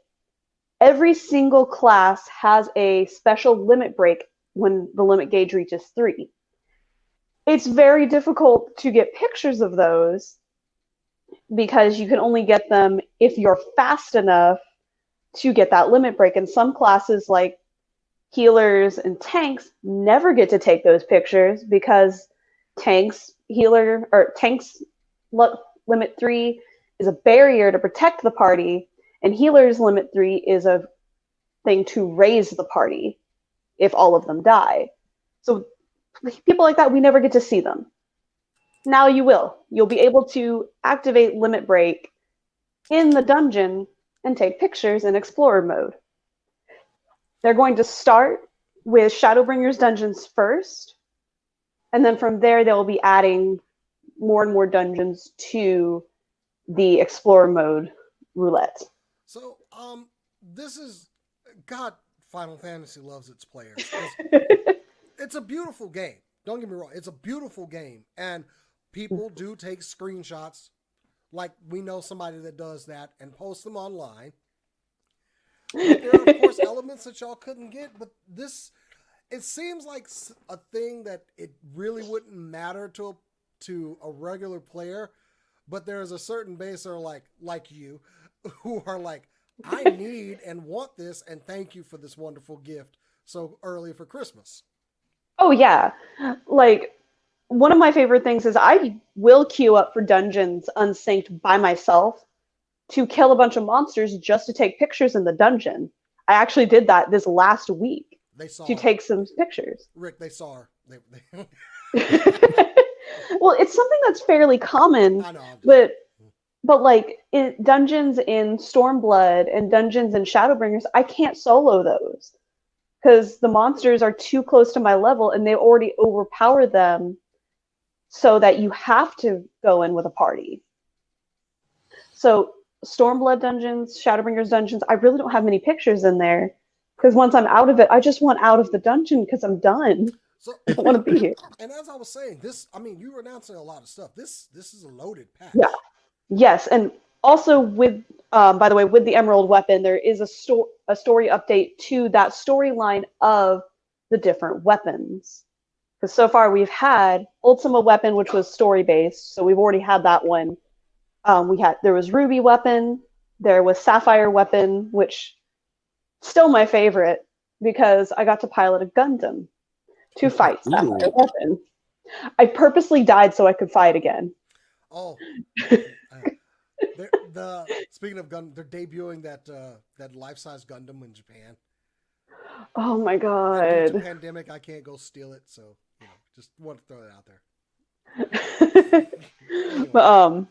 every single class has a special limit break when the limit gauge reaches 3. It's very difficult to get pictures of those because you can only get them if you're fast enough to get that limit break. And some classes like healers and tanks never get to take those pictures because tanks limit 3, is a barrier to protect the party, and Healer's Limit 3 is a thing to raise the party if all of them die. So people like that, we never get to see them. Now you will. You'll be able to activate Limit Break in the dungeon and take pictures in Explorer mode. They're going to start with Shadowbringers dungeons first, and then from there they'll be adding more and more dungeons to the Explorer mode roulette. So, this is, God, Final Fantasy loves its players. It's a beautiful game. Don't get me wrong. It's a beautiful game. And people do take screenshots, like we know somebody that does that, and post them online. But there are, of course, elements that y'all couldn't get, but this, it seems like a thing that it really wouldn't matter to a regular player, but there is a certain baser like you who are like, I need and want this, and thank you for this wonderful gift so early for Christmas. Oh, yeah. Like, one of my favorite things is I will queue up for dungeons unsynced by myself to kill a bunch of monsters just to take pictures in the dungeon. I actually did that this last week to take some pictures. Rick, they saw her. Well, it's something that's fairly common, I know, but like dungeons in Stormblood and dungeons in Shadowbringers, I can't solo those because the monsters are too close to my level and they already overpower them, so that you have to go in with a party. So Stormblood dungeons, Shadowbringers dungeons, I really don't have many pictures in there because once I'm out of it, I just want out of the dungeon because I'm done. So, I don't want to be here. And as I was saying, you were announcing a lot of stuff. This is a loaded patch. Yeah. Yes, and also with, by the way, with the Emerald Weapon, there is a story update to that storyline of the different weapons. Because so far we've had Ultima Weapon, which was story based, so we've already had that one. There was Ruby Weapon, there was Sapphire Weapon, which still my favorite because I got to pilot a Gundam to fight Sapphire Weapon. I purposely died so I could fight again. Oh, speaking of Gundam, they're debuting that life-size Gundam in Japan. Oh my god! And due to pandemic, I can't go steal it, so just want to throw it out there. Anyway.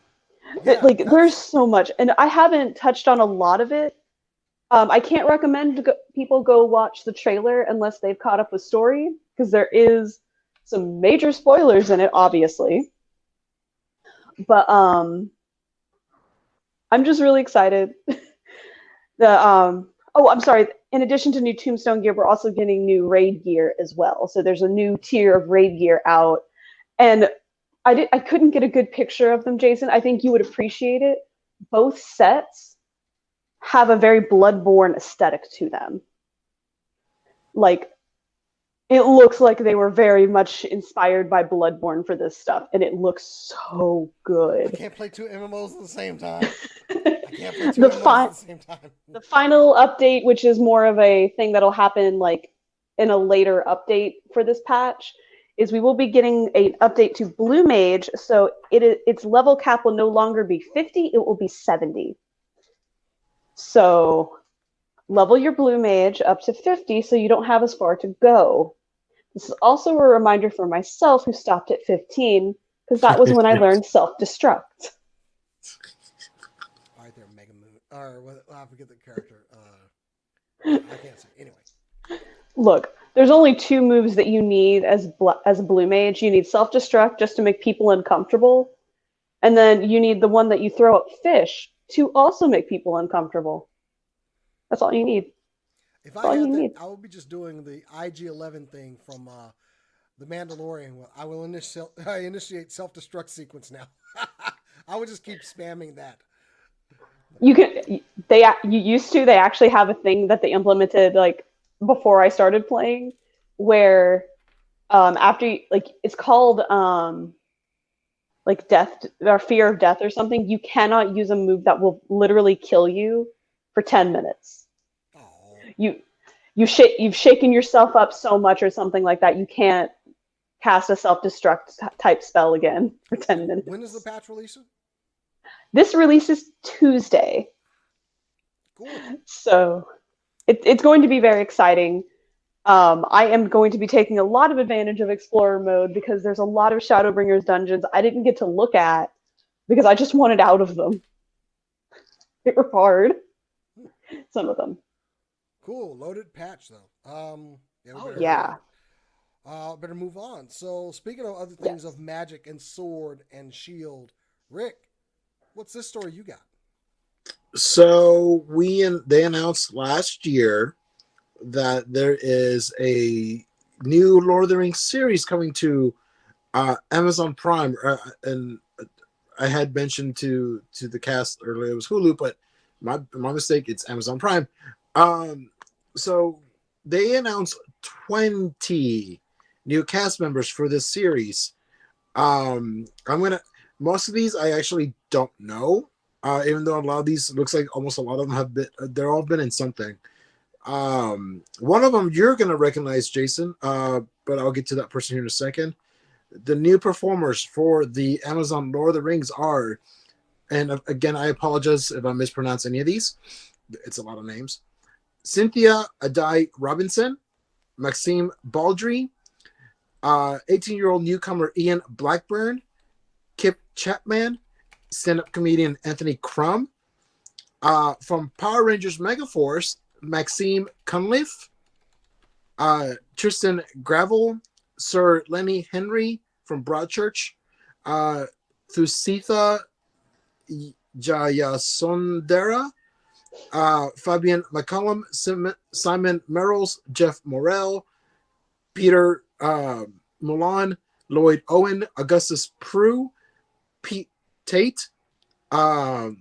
But there's so much, and I haven't touched on a lot of it. I can't recommend people go watch the trailer unless they've caught up with story, because there is some major spoilers in it, obviously. But I'm just really excited. I'm sorry. In addition to new Tombstone gear, we're also getting new raid gear as well. So there's a new tier of raid gear out, and I couldn't get a good picture of them, Jason. I think you would appreciate it. Both sets have a very Bloodborne aesthetic to them. Like, it looks like they were very much inspired by Bloodborne for this stuff, and it looks so good. I can't play two MMOs at the same time. The final update, which is more of a thing that'll happen like in a later update for this patch, is we will be getting an update to Blue Mage. So its level cap will no longer be 50, it will be 70. So level your Blue Mage up to 50 so you don't have as far to go. This is also a reminder for myself, who stopped at 15, because that was when I learned self-destruct. All right there, Mega Moon. Or I forget the character. I can't say. Anyway. Look, there's only two moves that you need as a Blue Mage. You need self-destruct just to make people uncomfortable. And then you need the one that you throw at fish to also make people uncomfortable. That's all you need. If I had that, I would be just doing the IG-11 thing from The Mandalorian. I will initiate self-destruct sequence now. I would just keep spamming that. You used to. They actually have a thing that they implemented like before I started playing, where after it's called like death or fear of death or something. You cannot use a move that will literally kill you for 10 minutes. Oh. You've shaken yourself up so much or something like that. You can't cast a self-destruct type spell again for 10 minutes. When is the patch releasing? This releases Tuesday. Cool. So it's going to be very exciting. I am going to be taking a lot of advantage of Explorer mode because there's a lot of Shadowbringers dungeons I didn't get to look at because I just wanted out of them. They were hard. Some of them. Cool. Loaded patch, though. Yeah. Better move on. So, speaking of other things of magic and sword and shield, Rick, what's this story you got? So they announced last year that there is a new Lord of the Rings series coming to Amazon Prime, and I had mentioned to the cast earlier it was Hulu, but my mistake, it's Amazon Prime. So they announced 20 new cast members for this series. Most of these I actually don't know, even though a lot of these looks like almost a lot of them have been, they're all been in something. One of them you're gonna recognize, Jason, but I'll get to that person here in a second. The new performers for the Amazon Lord of the Rings are, and again, I apologize if I mispronounce any of these. It's a lot of names. Cynthia Adai Robinson, Maxime Baldry, 18-year-old newcomer Ian Blackburn, Kip Chapman, stand-up comedian Anthony Crum, from Power Rangers Megaforce, Maxime Cunliffe, Tristan Gravel, Sir Lenny Henry from Broadchurch, Thusitha Jayasundara, Fabian McCollum, Simon Merrills, Jeff Morrell, Peter Milan, Lloyd Owen, Augustus Prue, Pete Tate, Alex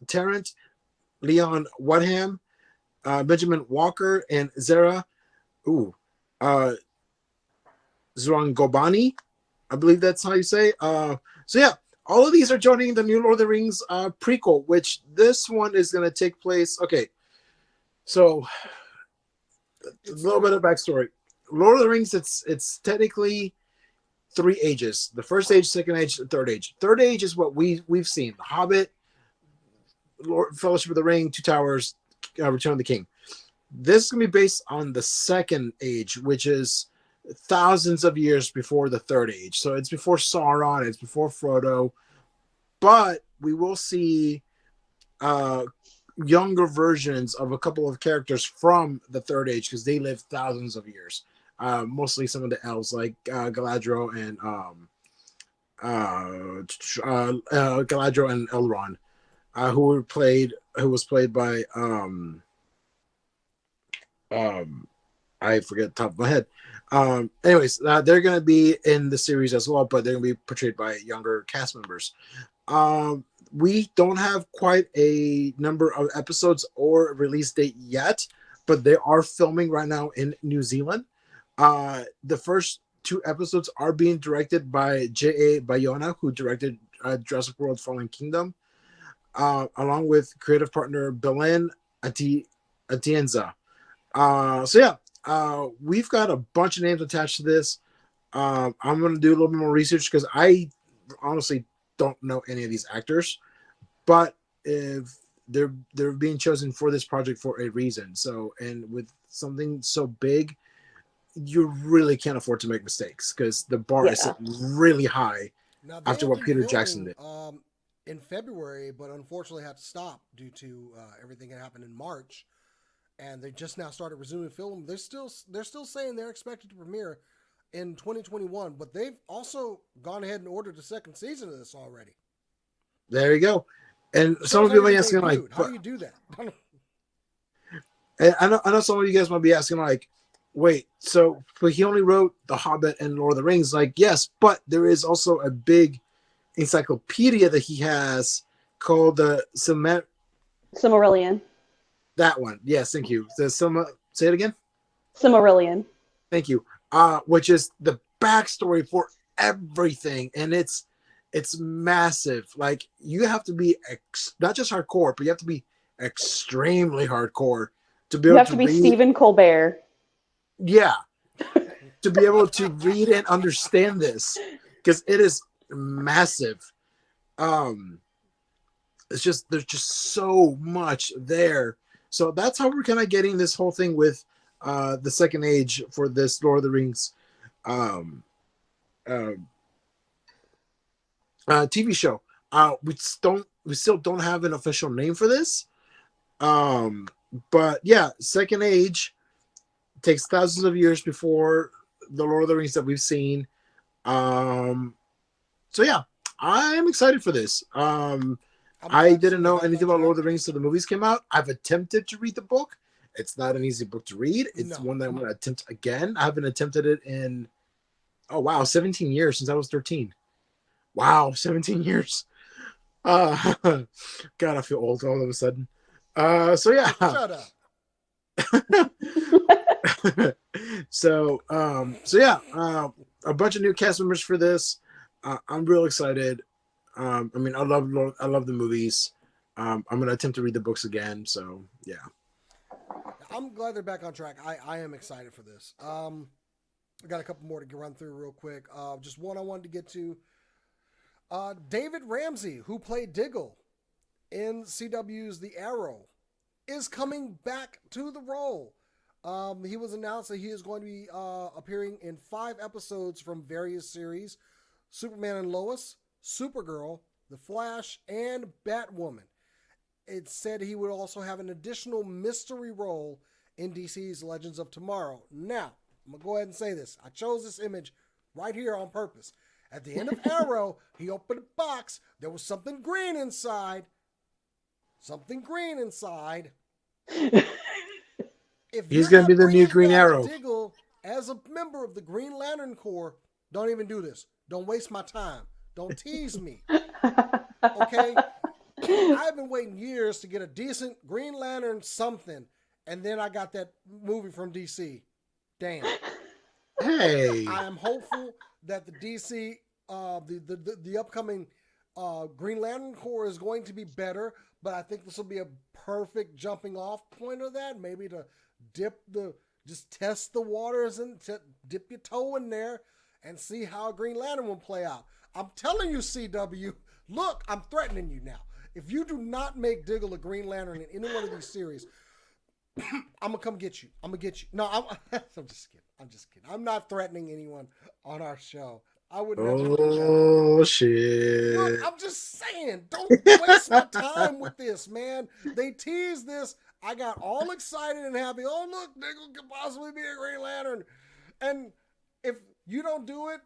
Tarrant, Leon Wadham, Benjamin Walker, and Zara Zrangobani. I believe that's how you say. So yeah, all of these are joining the new Lord of the Rings prequel, which this one is going to take place. Okay, so a little bit of backstory. Lord of the Rings, it's technically 3 ages: the first age, second age, third age. Third age is what we've seen: The Hobbit, Fellowship of the Ring, Two Towers, Return of the King. This is going to be based on the second age, which is thousands of years before the third age. So it's before Sauron, it's before Frodo, but we will see younger versions of a couple of characters from the third age because they lived thousands of years. Mostly some of the elves like Galadriel and Elrond, who was played by I forget the top of my head. Anyways, they're going to be in the series as well, but they're going to be portrayed by younger cast members. We don't have quite a number of episodes or release date yet, but they are filming right now in New Zealand. The first 2 episodes are being directed by J.A. Bayona, who directed Jurassic World Fallen Kingdom, along with creative partner Belen Atienza. So yeah, we've got a bunch of names attached to this. I'm going to do a little bit more research because I honestly don't know any of these actors, but if they're being chosen for this project for a reason. So, and with something so big, you really can't afford to make mistakes because the bar is set really high after what Peter Jackson did. In February, but unfortunately had to stop due to everything that happened in March. And they just now started resuming film. They're still saying they're expected to premiere in 2021, but they've also gone ahead and ordered the second season of this already. There you go. And some of you might be asking, like, how do you do that? And I know some of you guys might be asking, like, wait, but he only wrote The Hobbit and Lord of the Rings. Like, yes, but there is also a big encyclopedia that he has called the Silmarillion. That one. Yes, thank you. Say it again. Silmarillion. Thank you. Which is the backstory for everything, and it's massive. Like, you have to be not just hardcore, but you have to be extremely hardcore to be able to read. You have to be Stephen Colbert. Yeah, to be able to read and understand this, because it is massive. It's just there's just so much there. So that's how we're kind of getting this whole thing with the second age for this Lord of the Rings um, uh, TV show. We still don't have an official name for this. But yeah, second age takes thousands of years before the Lord of the Rings that we've seen. So yeah, I'm excited for this. I didn't know anything about Lord of the Rings till the movies came out. I've attempted to read the book. It's not an easy book to read. It's one that I'm going to attempt again. I haven't attempted it in 17 years since I was 13. Wow, 17 years. God, I feel old all of a sudden. So yeah. Shut up. So yeah, a bunch of new cast members for this. I'm real excited. I mean, I love the movies. I'm gonna attempt to read the books again. So yeah, I'm glad they're back on track. I am excited for this. I got a couple more to run through real quick. Just one I wanted to get to. David Ramsey, who played Diggle in CW's The Arrow, is coming back to the role. He was announced that he is going to be appearing in 5 episodes from various series: Superman and Lois, Supergirl, The Flash, and Batwoman. It said he would also have an additional mystery role in DC's Legends of Tomorrow. Now, I'm going to go ahead and say this. I chose this image right here on purpose. At the end of Arrow, he opened a box. There was something green inside. Something green inside. If he's going to be the new Green Arrow. Diggle as a member of the Green Lantern Corps, don't even do this. Don't waste my time. Don't tease me. Okay? I've been waiting years to get a decent Green Lantern something, and then I got that movie from DC. Damn. Hey. I am hopeful that the DC, the upcoming Green Lantern Corps is going to be better, but I think this will be a perfect jumping off point of that. Maybe to just test the waters and dip your toe in there and see how Green Lantern will play out. I'm telling you, CW, look, I'm threatening you now. If you do not make Diggle a Green Lantern in any one of these series, I'm gonna come get you. I'm gonna get you. No, I'm just kidding. I'm just kidding. I'm not threatening anyone on our show. I would never do that. Oh shit! Look, I'm just saying, don't waste my time with this, man. They teased this. I got all excited and happy. Oh, look, Diggle could possibly be a Green Lantern. And if you don't do it,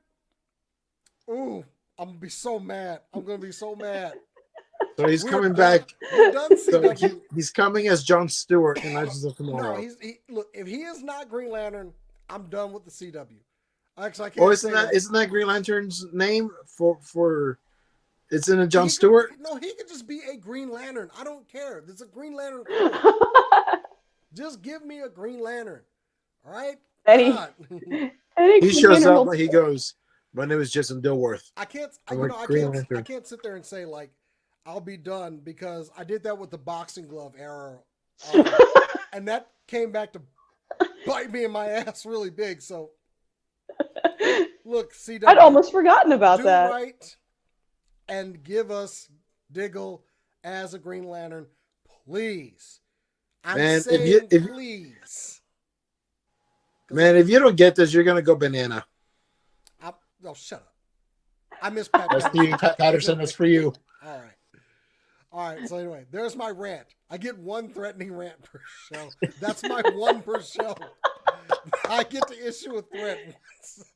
ooh, I'm gonna be so mad. I'm gonna be so mad. So he's coming back. We're done, So he's coming as Jon Stewart in Legends of Tomorrow. No, look. If he is not Green Lantern, I'm done with the CW. Actually, I can't. Oh, isn't that Green Lantern's name for? It's in a Jon Stewart. No, he could just be a Green Lantern. I don't care. There's a Green Lantern. Just give me a Green Lantern. All right. He shows up, but he goes. My name is Jason Dilworth. I can't sit there and say like I'll be done because I did that with the boxing glove era, and that came back to bite me in my ass really big. So look, CW, I'd almost forgotten about that. Right, and give us Diggle as a Green Lantern, please. I'm saying please. Man, if you don't get this, you're gonna go banana. No, shut up. I miss Pat Patterson. Pat Patterson, that's for you. All right. So anyway, there's my rant. I get one threatening rant per show. That's my one per show. I get to issue a threat once.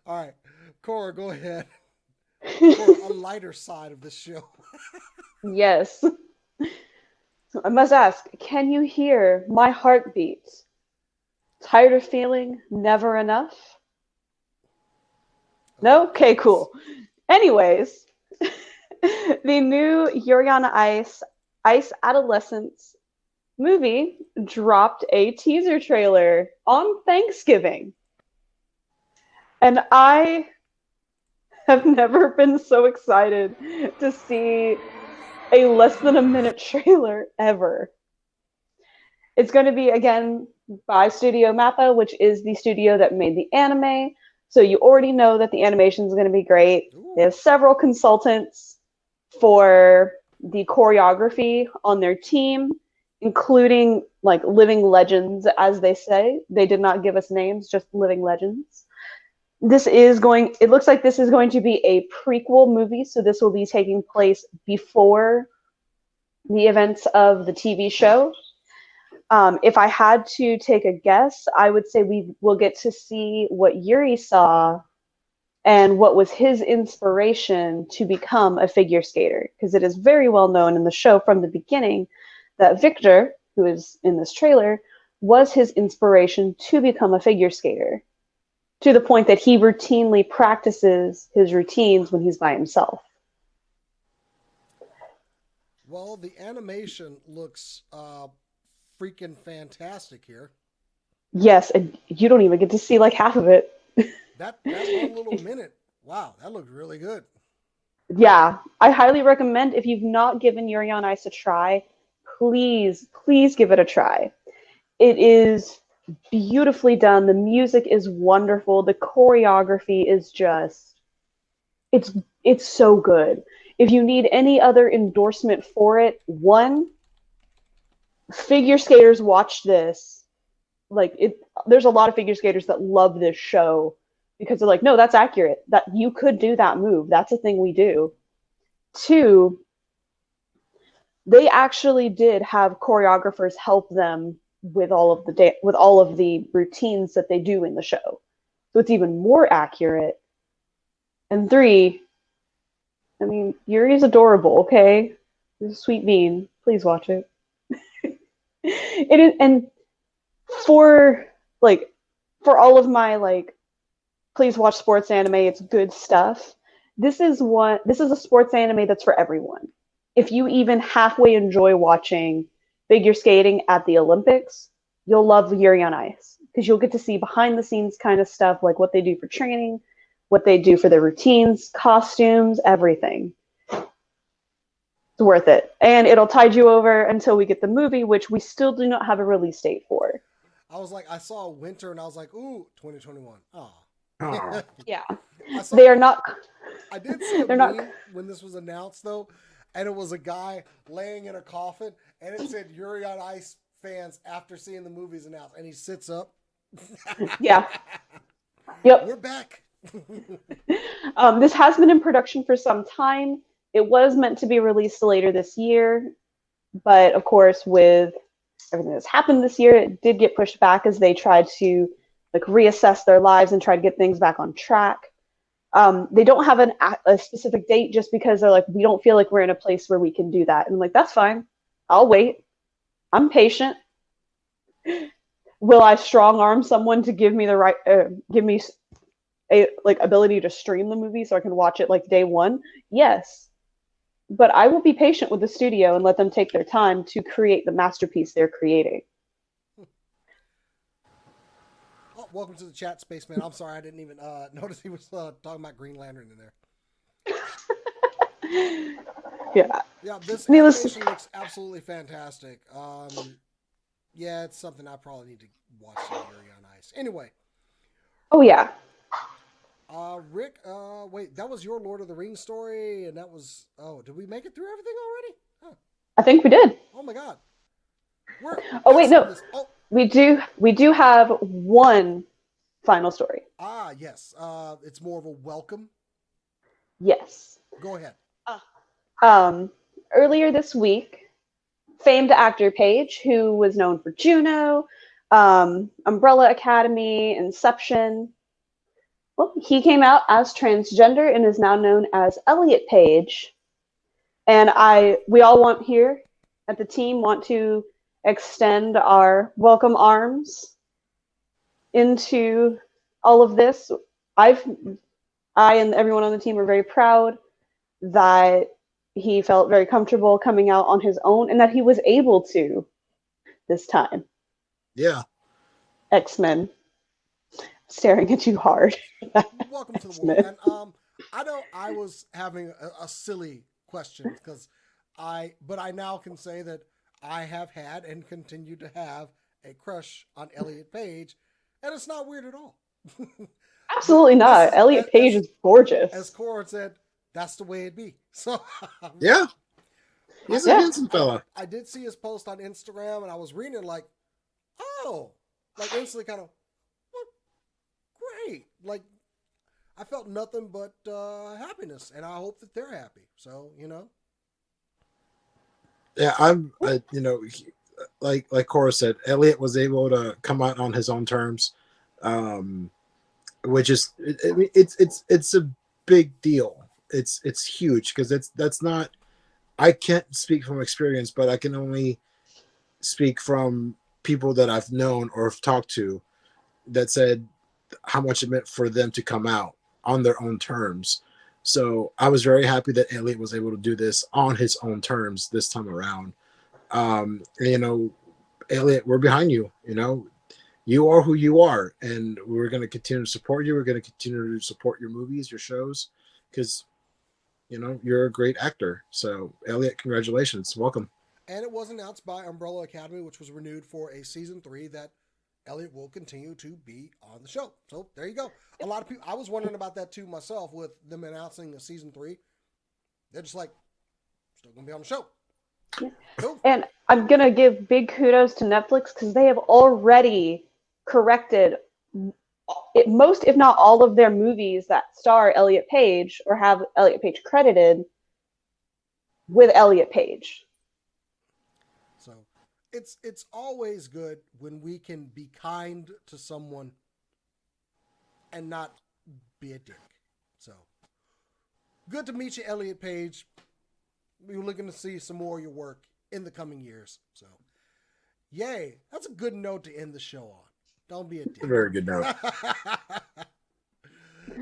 All right, Cora, go ahead. For a lighter side of this show. Yes. I must ask, can you hear my heartbeat? Tired of feeling never enough? No? Okay, cool. Anyways, the new Yuri on Ice Adolescence movie dropped a teaser trailer on Thanksgiving. And I have never been so excited to see a less than a minute trailer ever. It's going to be, again, by Studio Mappa, which is the studio that made the anime. So you already know that the animation is going to be great. They have several consultants for the choreography on their team, including like living legends, as they say. They did not give us names, just living legends. It looks like this is going to be a prequel movie, so this will be taking place before the events of the TV show. If I had to take a guess, I would say we will get to see what Yuri saw and what was his inspiration to become a figure skater. Because it is very well known in the show from the beginning that Victor, who is in this trailer, was his inspiration to become a figure skater, to the point that he routinely practices his routines when he's by himself. Well, the animation looks freaking fantastic here. Yes, and you don't even get to see like half of it. That one little minute, wow, that looked really good. Yeah, I highly recommend, if you've not given Yuri on Ice a try, please give it a try. It is beautifully done. The music is wonderful. The choreography is just, it's so good. If you need any other endorsement for it, one, figure skaters watch this. There's a lot of figure skaters that love this show because they're like, no, that's accurate. That you could do that move. That's a thing we do. Two, they actually did have choreographers help them with all of the routines that they do in the show. So it's even more accurate. And three, I mean, Yuri's adorable, okay? He's a sweet bean. Please watch it. It is, and for all of my please watch sports anime, it's good stuff. This is a sports anime that's for everyone. If you even halfway enjoy watching figure skating at the Olympics, you'll love Yuri on Ice because you'll get to see behind the scenes kind of stuff, like what they do for training, what they do for their routines, costumes, everything. It's worth it. And it'll tide you over until we get the movie, which we still do not have a release date for. I was like, I saw winter and I was like, ooh, 2021. Oh. Yeah. They are not. I did see a meme when this was announced, though, and it was a guy laying in a coffin, and it said Yuri on Ice fans after seeing the movies announced, and he sits up. Yeah. Yep. We're back. This has been in production for some time. It was meant to be released later this year, but of course, with everything that's happened this year, it did get pushed back as they tried to reassess their lives and try to get things back on track. They don't have a specific date just because they're like, we don't feel like we're in a place where we can do that. And I'm like, that's fine. I'll wait. I'm patient. Will I strong arm someone to give me a ability to stream the movie so I can watch it day one? Yes. But I will be patient with the studio and let them take their time to create the masterpiece they're creating. Oh, welcome to the chat, Spaceman. I'm sorry, I didn't even notice he was talking about Green Lantern in there. Yeah. Yeah, this animation looks absolutely fantastic. Yeah, it's something I probably need to watch some Yuri on Ice. Anyway. Oh, yeah. Rick, wait, that was your Lord of the Rings story, and that was, did we make it through everything already? Huh. I think we did. Oh my God. Wait, no. We do have one final story. Ah, yes. It's more of a welcome. Yes. Go ahead. Earlier this week, famed actor Paige, who was known for Juno, Umbrella Academy, Inception. Well, he came out as transgender and is now known as Elliot Page. And we all here at the team want to extend our welcome arms into all of this. I and everyone on the team are very proud that he felt very comfortable coming out on his own and that he was able to this time. Yeah. X-Men. Staring at you hard. Welcome to the world. And I know I was having a silly question but I now can say that I have had and continue to have a crush on Elliot Page, and it's not weird at all. Absolutely not. Elliot Page is gorgeous. As Cora said, that's the way it be. So Yeah. He's a handsome fella. I did see his post on Instagram, and I was reading it like, oh, like instantly kind of, well, great. Like, I felt nothing but happiness, and I hope that they're happy. So, you know. Yeah, like Cora said, Elliot was able to come out on his own terms, which is, it's a big deal. It's huge because that's not. I can't speak from experience, but I can only speak from people that I've known or have talked to that said how much it meant for them to come out on their own terms. So I was very happy that Elliot was able to do this on his own terms this time around. You know, Elliot, we're behind you. You know, you are who you are, and we're going to continue to support you. We're going to continue to support your movies, your shows, because you know, you're a great actor. So, Elliot, congratulations. Welcome. And it was announced by Umbrella Academy, which was renewed for a season 3, that Elliot will continue to be on the show. So, there you go. A lot of people, I was wondering about that too myself with them announcing a season 3. They're just like, still going to be on the show. Cool. And I'm going to give big kudos to Netflix because they have already corrected most, if not all, of their movies that star Elliot Page or have Elliot Page credited with Elliot Page. So it's always good when we can be kind to someone and not be a dick. So good to meet you, Elliot Page. We're looking to see some more of your work in the coming years. So yay. That's a good note to end the show on. Don't be a dick. Very good note.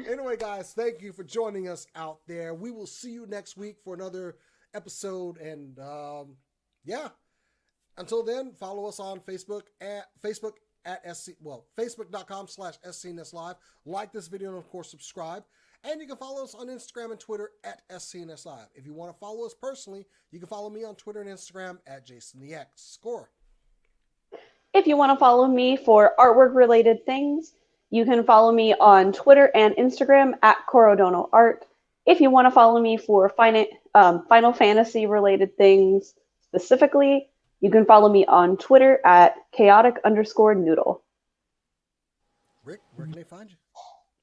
Anyway, guys, thank you for joining us out there. We will see you next week for another episode. And yeah, until then, follow us on Facebook at Facebook.com/SCNS Live. Like this video and of course subscribe. And you can follow us on Instagram and Twitter at SCNS Live. If you want to follow us personally, you can follow me on Twitter and Instagram at JasonTheX. Score. If you want to follow me for artwork-related things, you can follow me on Twitter and Instagram at Corodono Art. If you want to follow me for Final Fantasy-related things specifically, you can follow me on Twitter at chaotic_noodle. Rick, where can they find you?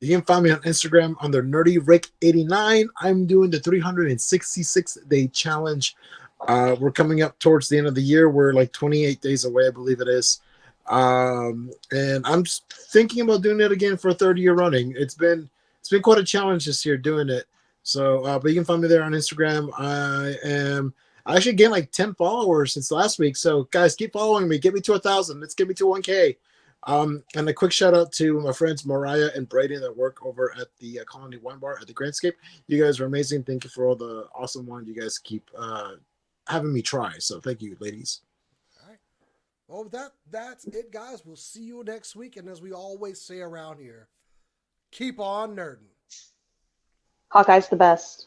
You can find me on Instagram under NerdyRick89. I'm doing the 366-day challenge. We're coming up towards the end of the year. We're like 28 days away, I believe it is. And I'm thinking about doing it again for a third year running. It's been quite a challenge this year doing it. So, but you can find me there on Instagram. I actually gained like 10 followers since last week. So guys, keep following me. Get me to 1,000. Let's get me to 1K. And a quick shout out to my friends Mariah and Brady that work over at the Colony Wine Bar at the Grandscape. You guys are amazing. Thank you for all the awesome wine you guys keep having me try. So thank you, ladies. All right. Well, that's it, guys. We'll see you next week. And as we always say around here, keep on nerding. Hawkeye's the best.